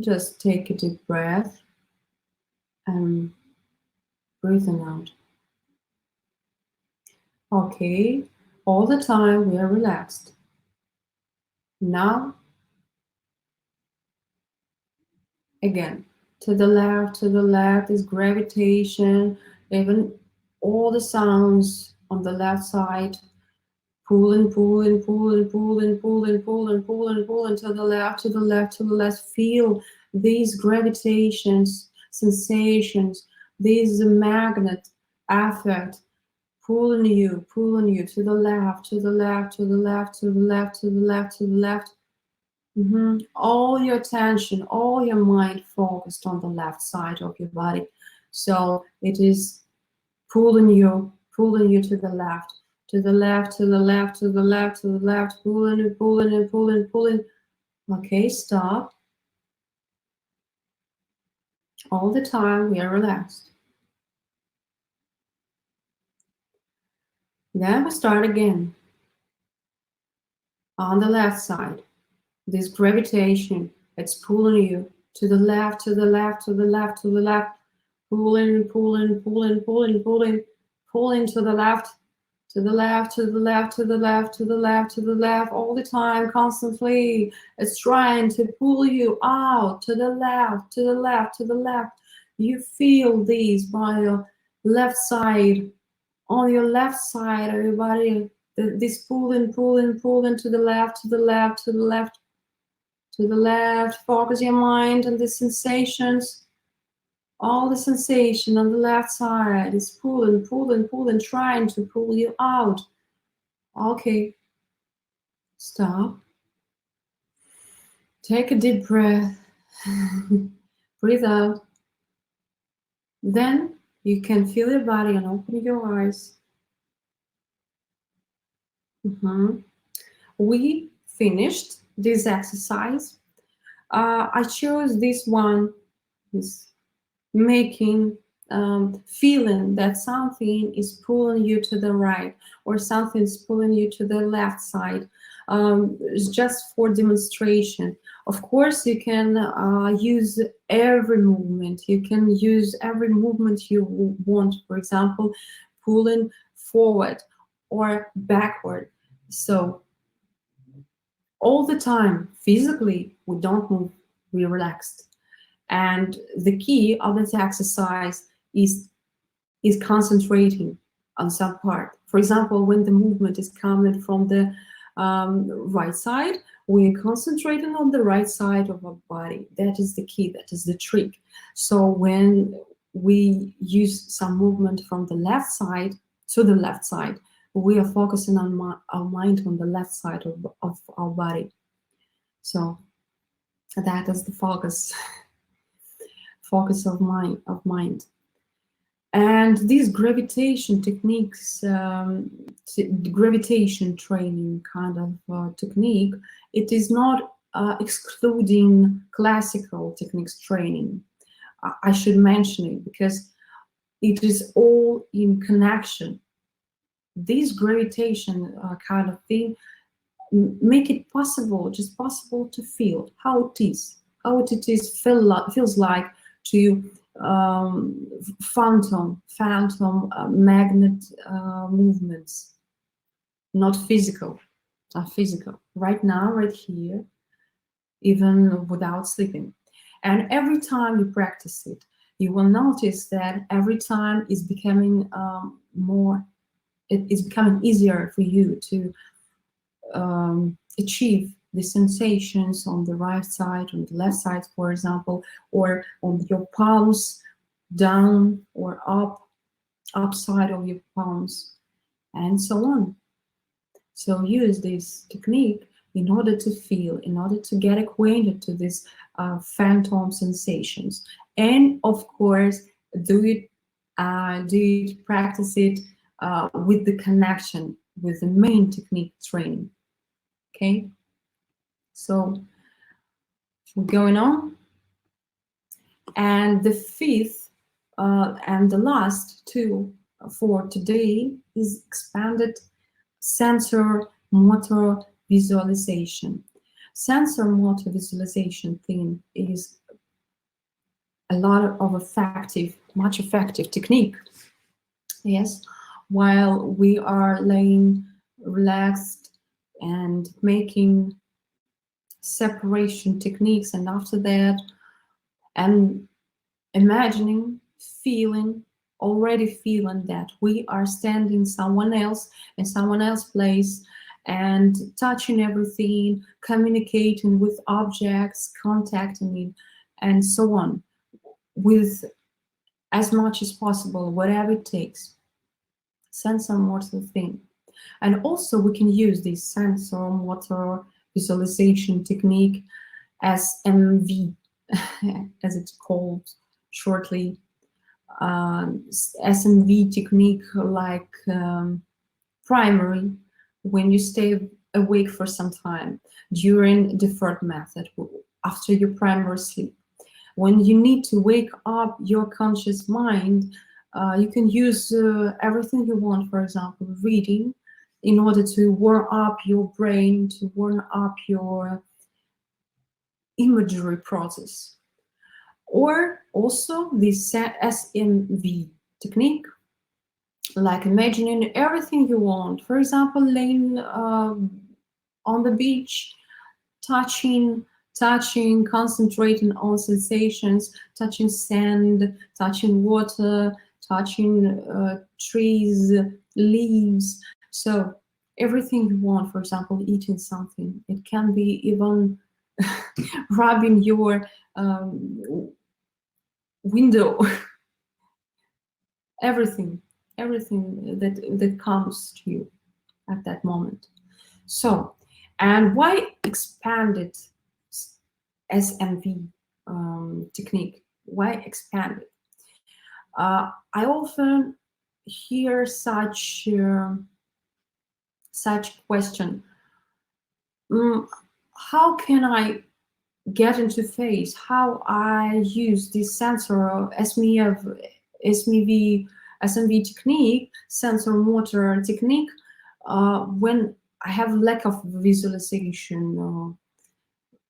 Just take a deep breath and breathing out. Okay, all the time we are relaxed. Now, again, to the left is gravitation, even all the sounds on the left side, pulling, pulling, pulling, pulling, pulling, pulling, pulling, pulling to the left, to the left, to the left. Feel these gravitations, sensations, these magnet effect, pulling you to the left, to the left, to the left, to the left, to the left, to the left. All your attention, all your mind focused on the left side of your body. So it is pulling you to the left, to the left, to the left, to the left, to the left, pulling and pulling and pulling, pulling. Okay, stop. All the time we are relaxed. Then we start again. On the left side, this gravitation, it's pulling you to the left, to the left, to the left, to the left, pulling, pulling, pulling, pulling, pulling, pulling to the left, to the left, to the left, to the left, to the left, to the left, all the time, constantly. It's trying to pull you out to the left, to the left, to the left. You feel these by your left side, on your left side of your body, this pulling, pulling, pulling to the left, to the left, to the left, to the left. Focus your mind on the sensations All the sensation on the left side is pulling, pulling, pulling, trying to pull you out. Okay, stop. Take a deep breath. Breathe out. Then you can feel your body and open your eyes. We finished this exercise. I chose this one, this making, feeling that something is pulling you to the right or something is pulling you to the left side. It's just for demonstration. Of course, you can use every movement. You can use every movement you want. For example, pulling forward or backward. So all the time, physically, we don't move, we're relaxed. And the key of this exercise is concentrating on some part. For example, when the movement is coming from the right side, we're concentrating on the right side of our body. That is the key, that is the trick. So when we use some movement from the left side to the left side, we are focusing on our mind on the left side of our body. So that is the focus of mind. And these gravitation techniques, gravitation training kind of technique, it is not excluding classical techniques training. I should mention it because it is all in connection. This gravitation kind of thing make it possible, just possible to feel how it is, feels like to phantom magnet movements, not physical, right now, right here, even without sleeping. And every time you practice it, you will notice that every time it's becoming it's becoming easier for you to achieve the sensations on the right side, on the left side, for example, or on your palms, down or up side of your palms, and so on. So use this technique in order to feel, in order to get acquainted to these phantom sensations, and of course, practice it with the connection with the main technique training. Okay, so we're going on, and the fifth and the last tool for today is expanded sensor-motor visualization. Sensor-motor visualization thing is a lot of much effective technique. Yes, while we are laying relaxed and making separation techniques, and after that, and imagining, already feeling that we are standing someone else in someone else's place and touching everything, communicating with objects, contacting it, and so on, with as much as possible, whatever it takes. Sensor-motor thing. And also we can use this sensor-motor visualization technique as SMV, as it's called shortly. SMV technique, like primary, when you stay awake for some time during deferred method, after your primary sleep. When you need to wake up your conscious mind, you can use everything you want, for example, reading, in order to warm up your brain, to warm up your imagery process. Or also this SMV technique, like imagining everything you want. For example, laying on the beach, touching, concentrating on sensations, touching sand, touching water, touching trees, leaves. So everything you want, for example, eating something. It can be even rubbing your window, everything that comes to you at that moment. So, and why expanded SMV technique? Why expanded? I often hear such question. How can I get into phase? How I use this sensor of SMV technique, sensorimotor technique, when I have lack of visualization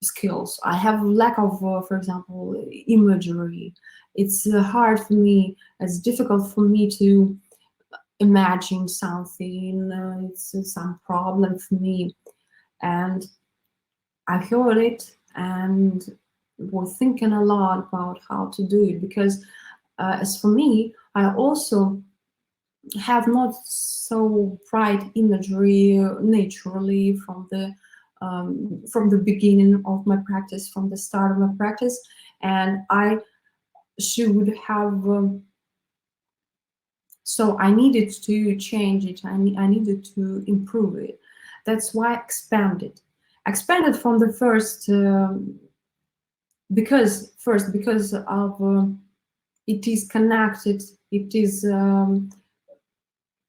skills. I have lack of, for example, imagery. It's hard for me. It's difficult for me to imagine something. It's some problem for me, and I heard it and was thinking a lot about how to do it, because as for me, I also have not so bright imagery naturally from the beginning of my practice, from the start of my practice, and I should have. So I needed to change it. I needed to improve it. That's why I expanded from the first. Because of it is connected. It is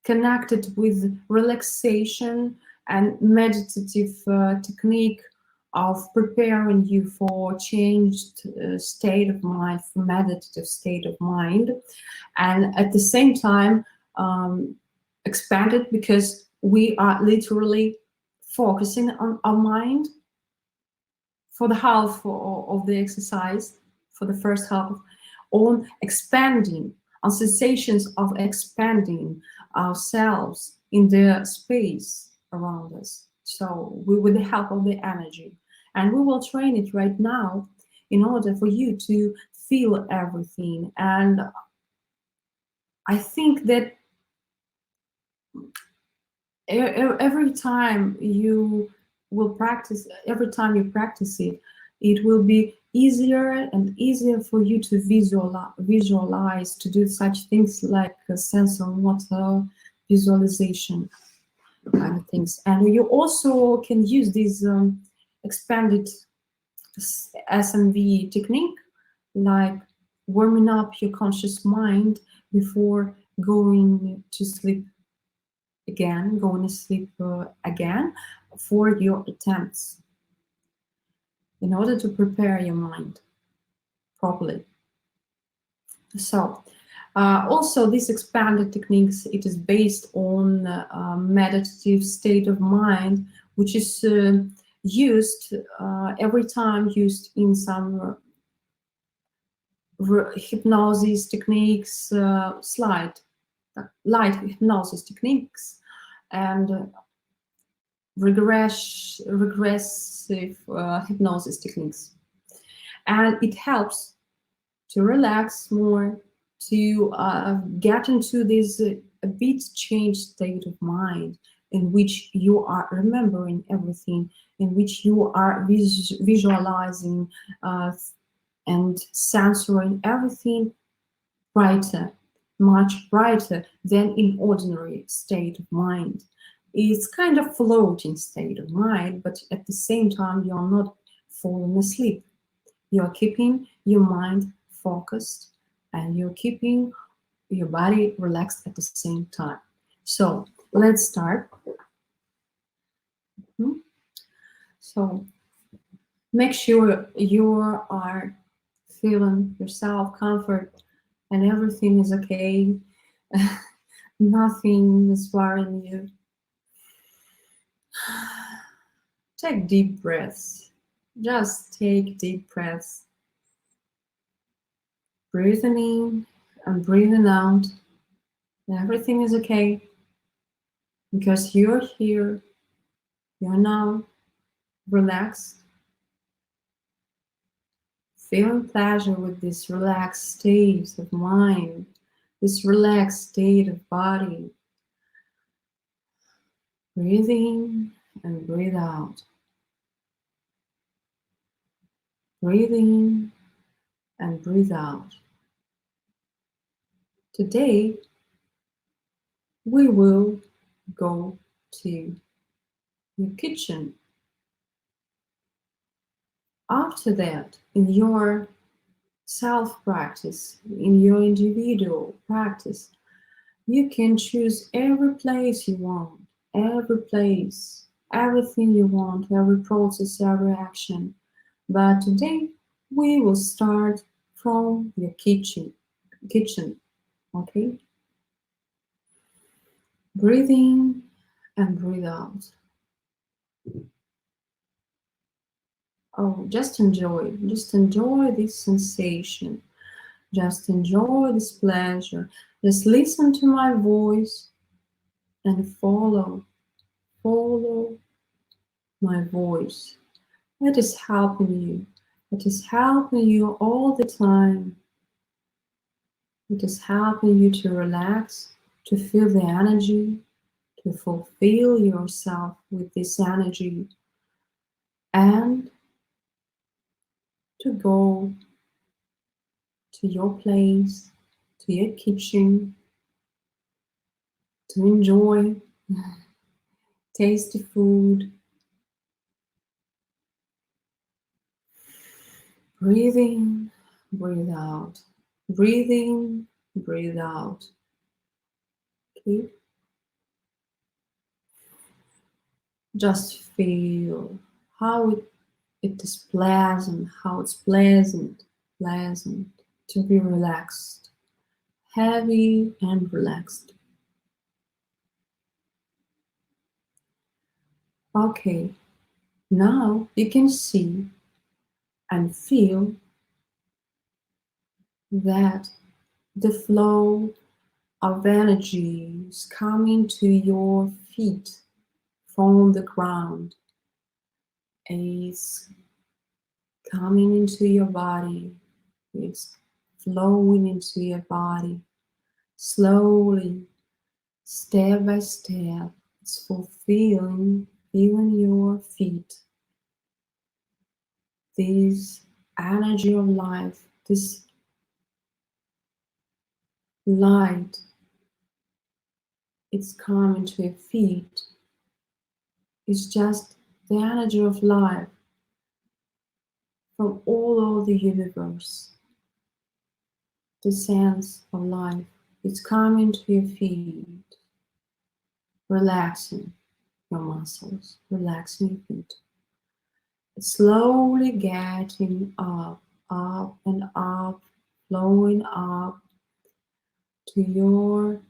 connected with relaxation and meditative technique of preparing you for changed state of mind, for meditative state of mind, and at the same time expanded because we are literally focusing on our mind for the half of the exercise, for the first half, on expanding, on sensations of expanding ourselves in the space around us. So with the help of the energy. And we will train it right now in order for you to feel everything. And I think that every time you will practice, every time you practice it, it will be easier and easier for you to visualize, to do such things like sensorimotor visualization kind of things. And you also can use this expanded SMV technique, like warming up your conscious mind before going to sleep again, for your attempts, in order to prepare your mind properly. So also this expanded techniques, it is based on meditative state of mind, which is used every time used in some hypnosis techniques, light hypnosis techniques, and regressive hypnosis techniques. And it helps to relax more, to get into this a bit changed state of mind in which you are remembering everything, in which you are visualizing and censoring everything brighter, much brighter than in ordinary state of mind. It's kind of floating state of mind, but at the same time, you're not falling asleep. You're keeping your mind focused and you're keeping your body relaxed at the same time. So let's start. So make sure you are feeling yourself comfort and everything is okay. Nothing is worrying you. Take deep breaths. Just take deep breaths. Breathing in and breathing out. Everything is okay because you're here. You're now relaxed. Feeling pleasure with this relaxed state of mind, this relaxed state of body. Breathe in and breathe out. Breathe in and breathe out. Today, we will go to your kitchen. After that, in your self-practice, in your individual practice, you can choose every place you want, every place, everything you want, every process, every action. But today, we will start from your kitchen, okay? Breathe in and breathe out. Oh, just enjoy this sensation. Just enjoy this pleasure. Just listen to my voice and follow my voice. It is helping you. It is helping you all the time. It is helping you to relax, to feel the energy, to fulfill yourself with this energy, and to go to your place, to your kitchen, to enjoy tasty food. Breathe in, breathe out. Breathe in, breathe out. Okay? Just feel how it is pleasant, how it's pleasant to be relaxed, heavy and relaxed. Okay, now you can see and feel that the flow of energy is coming to your feet from the ground. It's coming into your body. It's flowing into your body slowly, step by step. It's feeling your feet. This energy of life, this light, it's coming to your feet. It's just the energy of life from all over the universe. The sense of life is coming to your feet, relaxing your muscles, relaxing your feet. It's slowly getting up and up, flowing up to your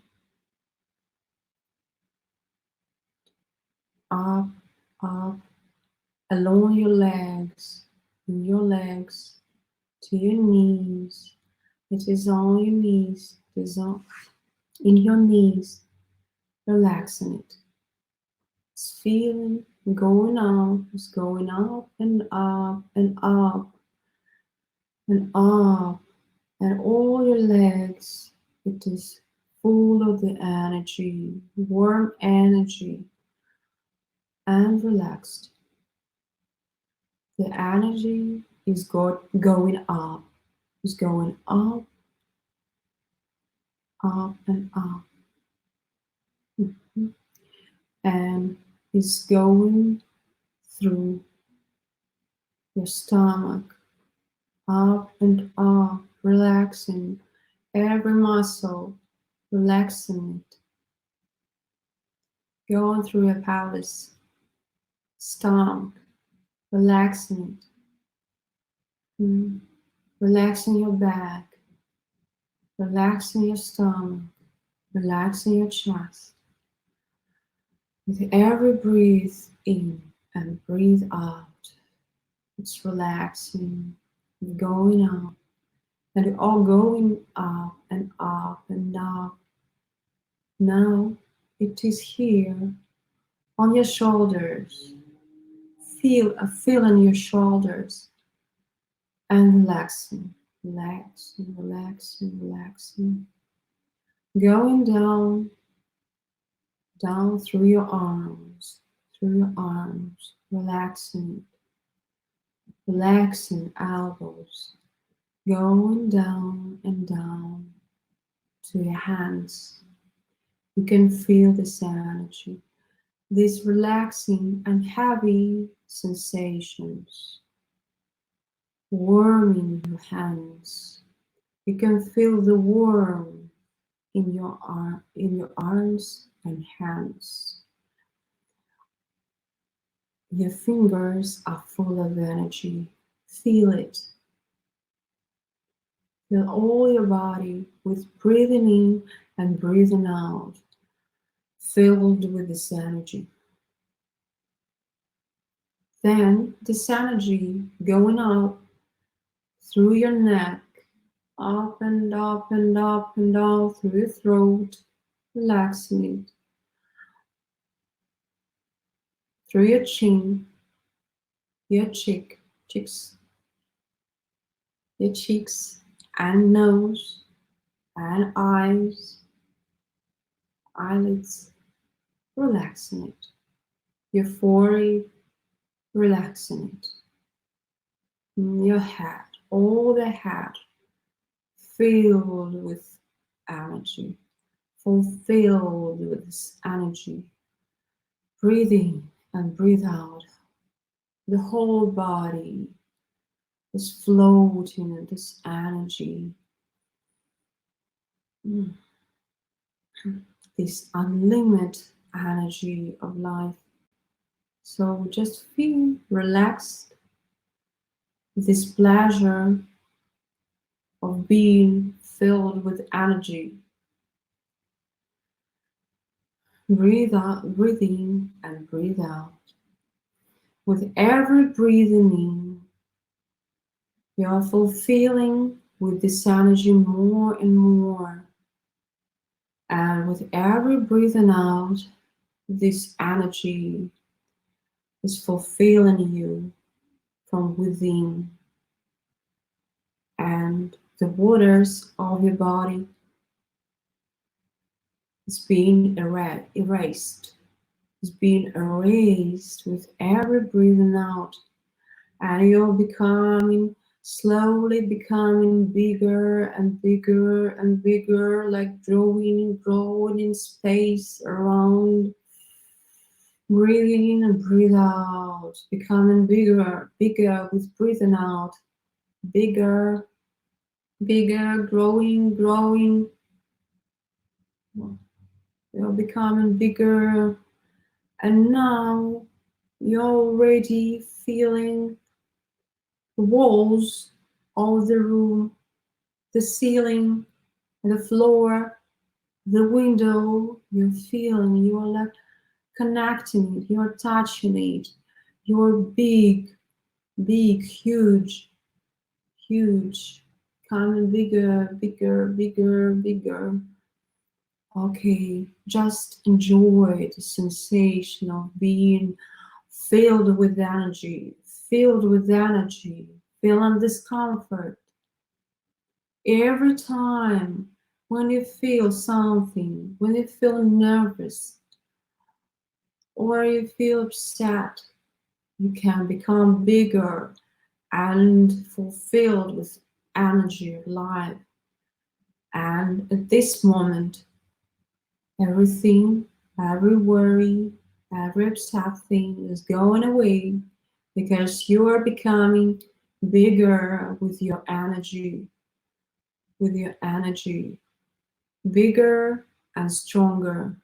up, up, along your legs, to your knees. It is on your knees, it is on in your knees, relaxing it. It's feeling going up, it's going up and up and up and up, and all your legs, it is full of the energy, warm energy, and relaxed. The energy is going up, is going up, up and up, and is going through your stomach, up and up, relaxing every muscle, relaxing it, going through your pelvis, stomach, relaxing it, relaxing your back, relaxing your stomach, relaxing your chest. With every breath in and breathe out, it's relaxing, going up, and all going up and up and up. Now it is here on your shoulders. Feel in your shoulders and relaxing, relaxing, relaxing, relaxing. Going down through your arms, relaxing, relaxing elbows, going down and down to your hands. You can feel this energy, these relaxing and heavy sensations, warming your hands. You can feel the warmth in your arms and hands. Your fingers are full of energy. Feel it. Feel all your body with breathing in and breathing out, filled with this energy. Then this energy going up through your neck, up and up and up and out through your throat, relaxing it. Through your chin, your cheeks, your cheeks and nose and eyes, eyelids, relaxing it. Your forehead, relaxing it. Your head, all the head, filled with energy, fulfilled with this energy. Breathe in and breathe out. The whole body is floating in this energy. This unlimited energy of life. So just feel relaxed. This pleasure of being filled with energy. Breathe out, breathe in and breathe out. With every breathing in, you are fulfilling with this energy more and more. And with every breathing out, this energy is fulfilling you from within. And the waters of your body is being erased. Is being erased with every breathing out. And you're becoming, slowly becoming bigger and bigger and bigger, like growing in space around. Breathing in and breathe out, becoming bigger with breathing out. Bigger, growing. You're becoming bigger. And now you're already feeling the walls of the room, the ceiling, the floor, the window. You're feeling, you're like connecting it, you're touching it. You're big, huge, coming bigger. Okay, just enjoy the sensation of being filled with energy, feeling discomfort. Every time when you feel something, when you feel nervous or you feel upset, you can become bigger and fulfilled with energy of life. And at this moment, everything, every worry, every upset thing is going away because you are becoming bigger with your energy, bigger and stronger,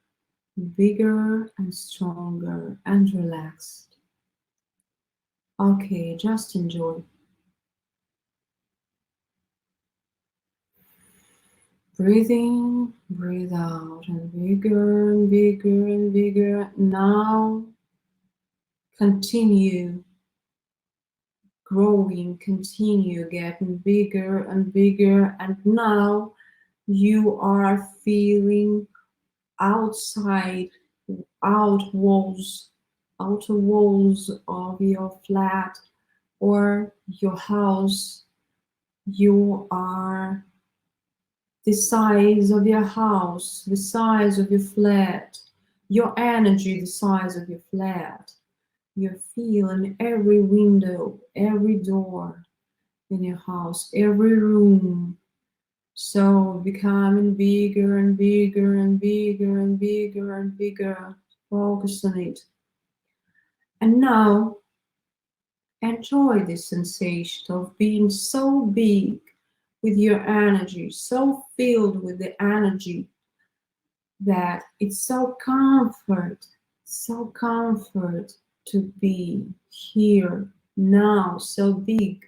and relaxed. Okay, just enjoy. Breathe in, breathe out, and bigger. Now continue growing, continue getting bigger, and now you are feeling outer walls of your flat or your house. You are the size of your house, the size of your flat, your energy, the size of your flat. You're feeling every window, every door in your house, every room. So becoming bigger and bigger and bigger and bigger and bigger. Focus on it. And now enjoy this sensation of being so big with your energy, so filled with the energy that it's so comfort to be here now, so big.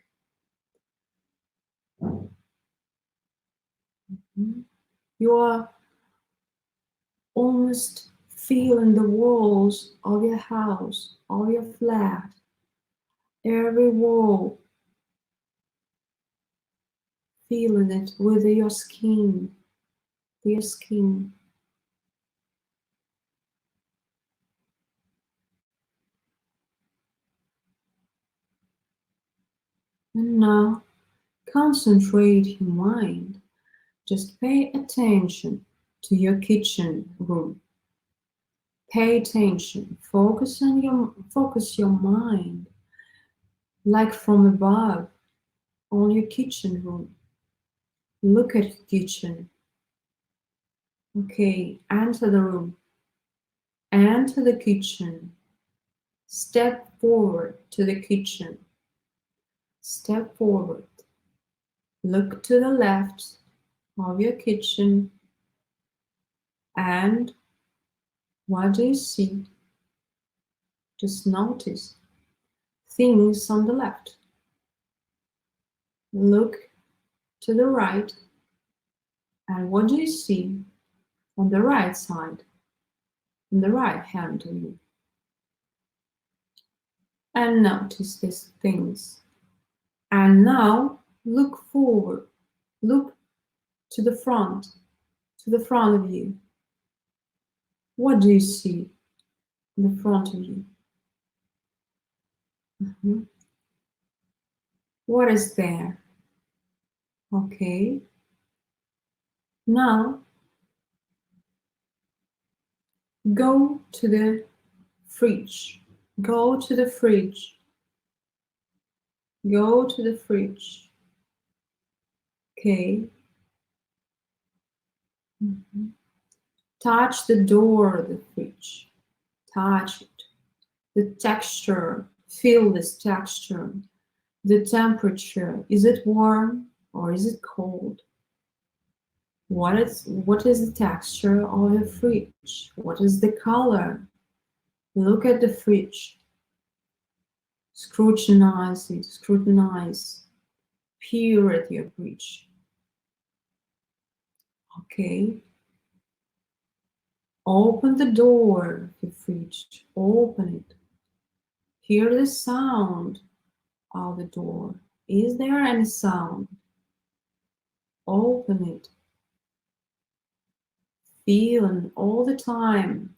You are almost feeling the walls of your house, of your flat, every wall, feeling it with your skin, your skin. And now concentrate your mind. Just pay attention to your kitchen room. Pay attention. Focus your mind like from above on your kitchen room. Look at the kitchen. Okay, enter the room. Enter the kitchen. Step forward to the kitchen. Step forward. Look to the left of your kitchen. And what do you see? Just notice things on the left. Look to the right. And what do you see on the right side? On the right hand of you. And notice these things. And now look forward. Look to the front of you. What do you see in the front of you? What is there? Okay. Now go to the fridge. Go to the fridge. Go to the fridge. Okay. Touch the door of the fridge. Touch it. The texture. Feel this texture. The temperature. Is it warm or is it cold? What is the texture of the fridge? What is the color? Look at the fridge. Scrutinize it. Scrutinize. Peer at your fridge. Okay. Open the door of the fridge. Open it. Hear the sound of the door. Is there any sound? Open it. Feeling all the time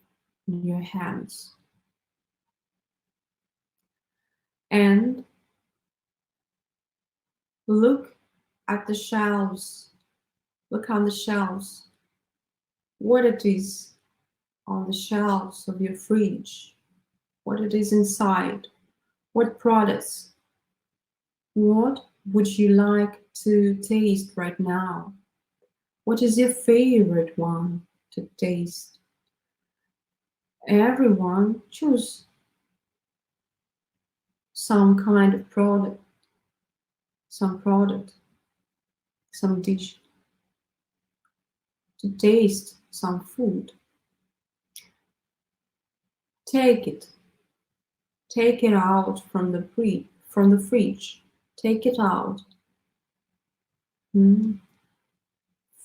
in your hands. And look at the shelves. Look on the shelves. What it is on the shelves of your fridge. What it is inside. What products. What would you like to taste right now? What is your favorite one to taste? Everyone choose some kind of product, some dish, to taste some food. Take it out from the fridge. Take it out.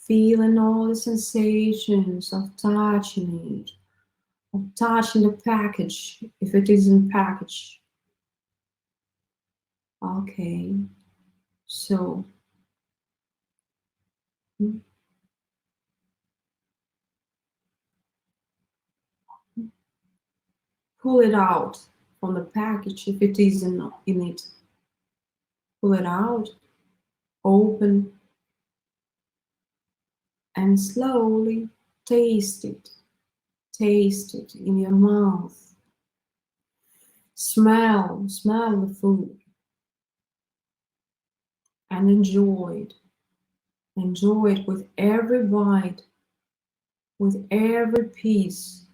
Feeling all the sensations of touching it, of touching the package, if it isn't packaged. Okay, so pull it out from the package if it is in it. Pull it out, open, and slowly taste it. Taste it in your mouth. Smell the food. And enjoy it. Enjoy it with every bite, with every piece.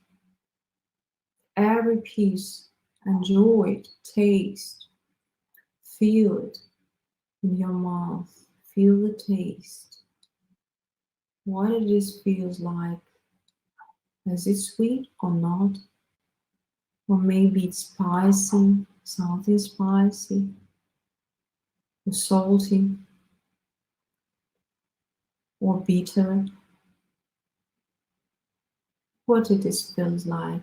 Every piece. Enjoy it, taste, feel it in your mouth. Feel the taste. What it is feels like. Is it sweet or not? Or maybe it's spicy, something spicy, or salty, or bitter. What it is feels like.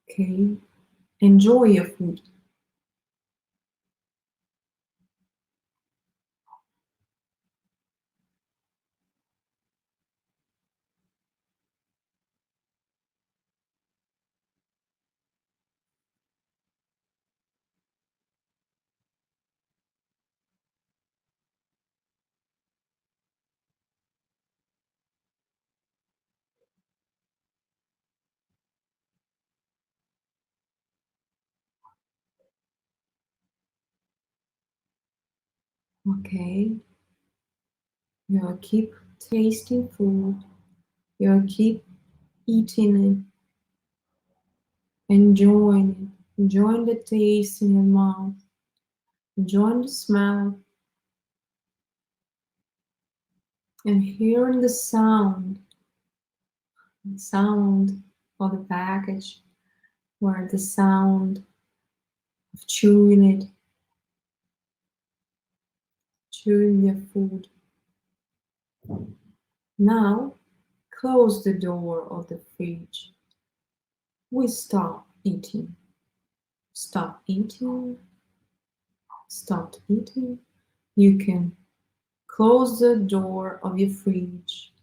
Okay, enjoy your food. Okay, you keep tasting food. You keep eating it, enjoying it, enjoying the taste in your mouth, enjoying the smell, and hearing the sound of the package, or the sound of chewing it, chewing your food. Now, close the door of the fridge. We stop eating. Stop eating. Stop eating. You can close the door of your fridge.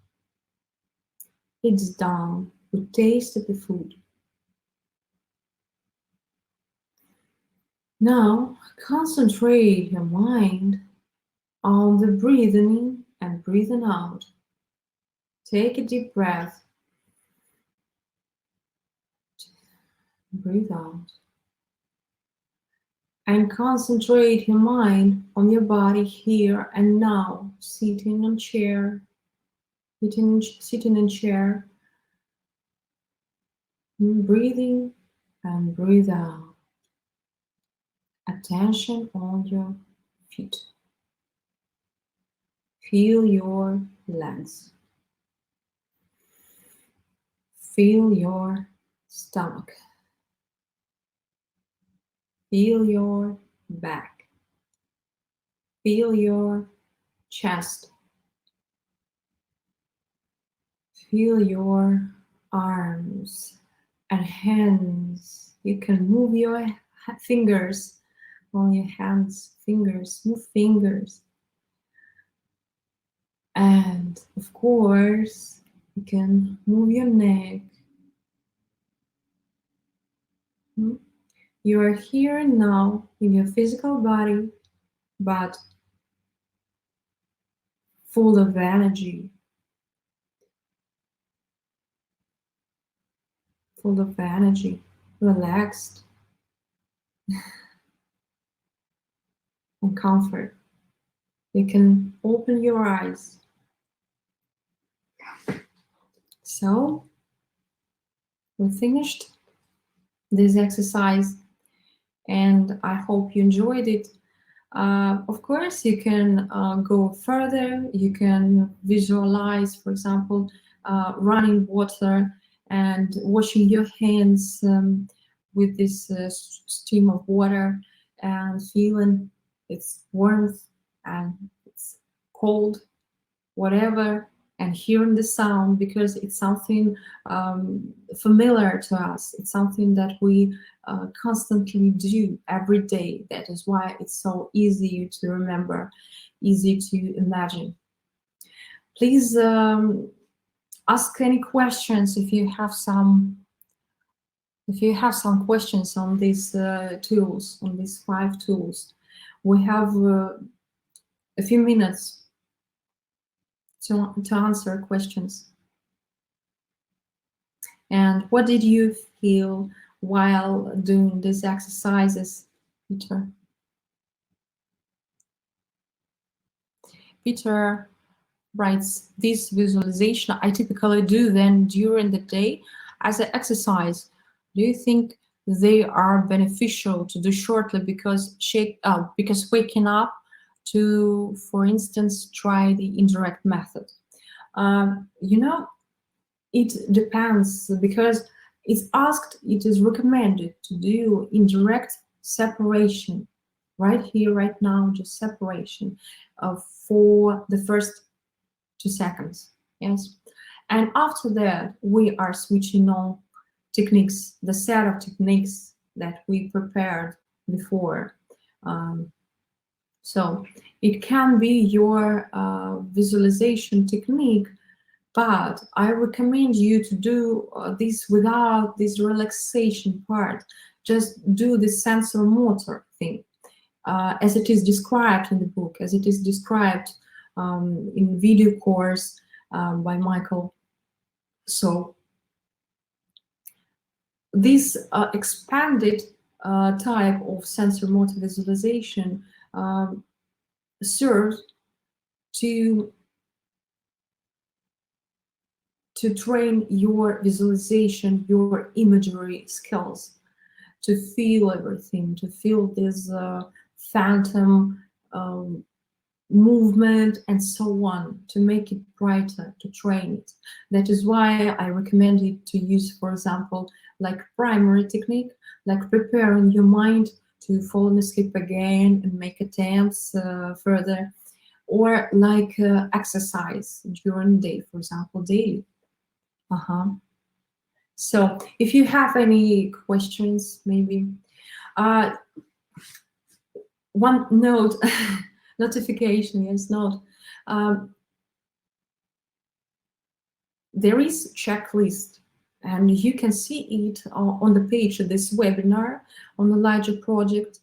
It's done. We tasted the food. Now, concentrate your mind on the breathing in and breathing out. Take a deep breath. Breathe out. And concentrate your mind on your body here and now, sitting in chair, sitting in chair, breathing and breathe out. Attention on your feet. Feel your legs. Feel your stomach. Feel your back. Feel your chest. Feel your arms and hands. You can move your fingers on your hands, fingers, move fingers. And of course, you can move your neck. You are here and now in your physical body, but full of energy, relaxed and comfort. You can open your eyes. So, we finished this exercise and I hope you enjoyed it. Of course, you can go further. You can visualize, for example, running water and washing your hands with this stream of water and feeling its warmth and it's cold, whatever, and hearing the sound because it's something familiar to us. It's something that we constantly do every day. That is why it's so easy to remember, easy to imagine. Please ask any questions if you have some. If you have some questions on these tools, on these 5 tools, we have a few minutes to answer questions. And what did you feel while doing these exercises, Peter? Peter writes, this visualization I typically do then during the day as an exercise. Do you think they are beneficial to do shortly because waking up to, for instance, try the indirect method? You know, it depends, because it's asked, it is recommended to do indirect separation right here, right now, just separation for the first 2 seconds. Yes. And after that, we are switching on techniques, the set of techniques that we prepared before. So it can be your visualization technique, but I recommend you to do this without this relaxation part. Just do the sensorimotor thing, as it is described in the book, as it is described in video course by Michael. So this expanded type of sensorimotor visualization serves to train your visualization, your imagery skills, to feel everything, to feel this phantom movement and so on, to make it brighter, to train it. That is why I recommend it to use, for example, like primary technique, like preparing your mind to fall asleep again and make attempts further, or like exercise during the day, for example, daily. So if you have any questions, maybe one note, notification, yes, note. There is checklist, and you can see it on the page of this webinar on the larger project.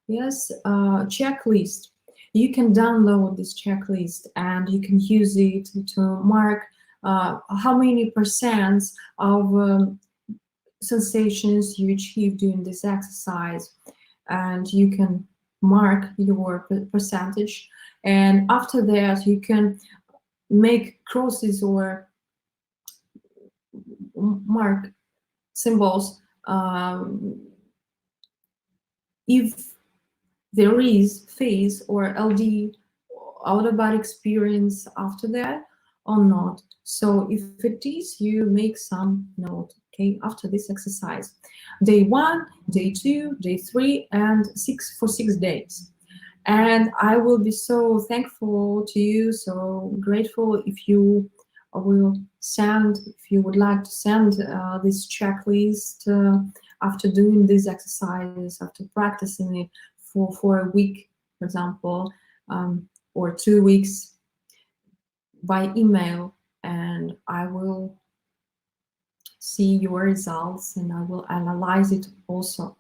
Yes, checklist. You can download this checklist and you can use it to mark how many % of sensations you achieve during this exercise, and you can mark your percentage. And after that, you can make crosses or mark symbols if there is phase or LD, out of body experience after that or not. So if it is, you make some note, okay, after this exercise. Day 1, day 2, day 3, and 6 days. And I will be so thankful to you, so grateful if you will send, if you would like to send this checklist after doing these exercises, after practicing it for a week, for example, or 2 weeks, by email, and I will see your results and I will analyze it also.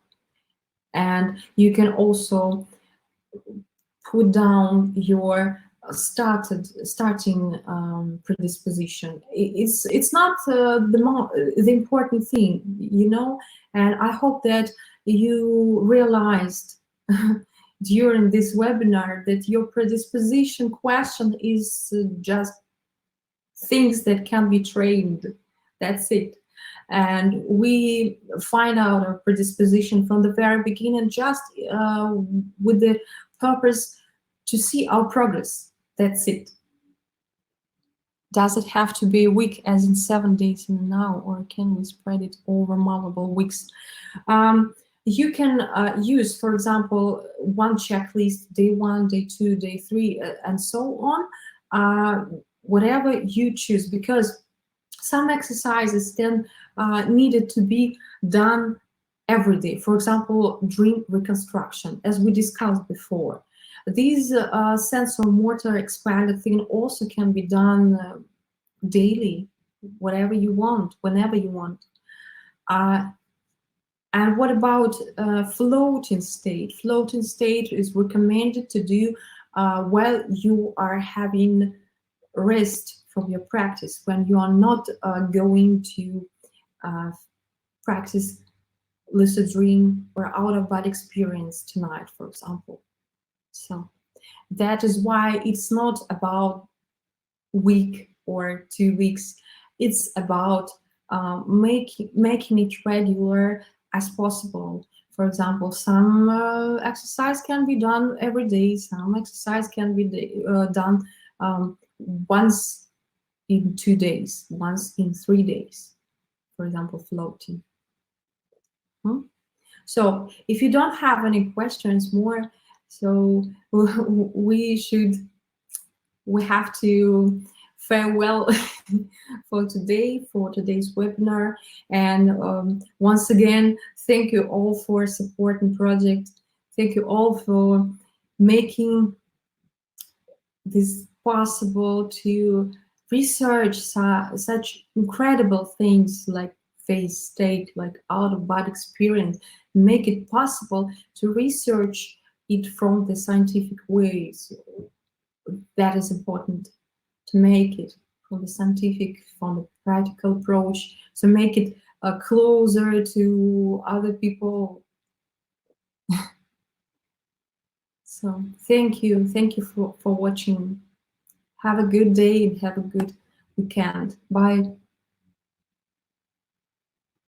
And you can also put down your starting predisposition. It's not the important thing, you know. And I hope that you realized during this webinar that your predisposition question is just things that can be trained. That's it. And we find out our predisposition from the very beginning, just with the purpose to see our progress. That's it. Does it have to be a week, as in 7 days from now, or can we spread it over multiple weeks? You can use, for example, one checklist, day 1, day 2, day 3, and so on, whatever you choose, because some exercises then needed to be done every day. For example, dream reconstruction, as we discussed before. These sensorimotor expanded thing also can be done daily, whatever you want, whenever you want. And what about floating state? Floating state is recommended to do while you are having rest from your practice, when you are not going to practice lucid dream or out of body experience tonight, for example. So, That is why it's not about week or 2 weeks. It's about making it regular as possible. For example, some exercise can be done every day. Some exercise can be done once in 2 days, once in 3 days. For example, floating. So if you don't have any questions more, so we have to farewell for today's webinar. And once again, thank you all for supporting project. Thank you all for making this possible to research such incredible things like phase state, like out-of-body experience, make it possible to research it from the scientific ways. That is important, to make it from the scientific, from the practical approach, to make it closer to other people. So thank you for watching. Have a good day and have a good weekend. Bye.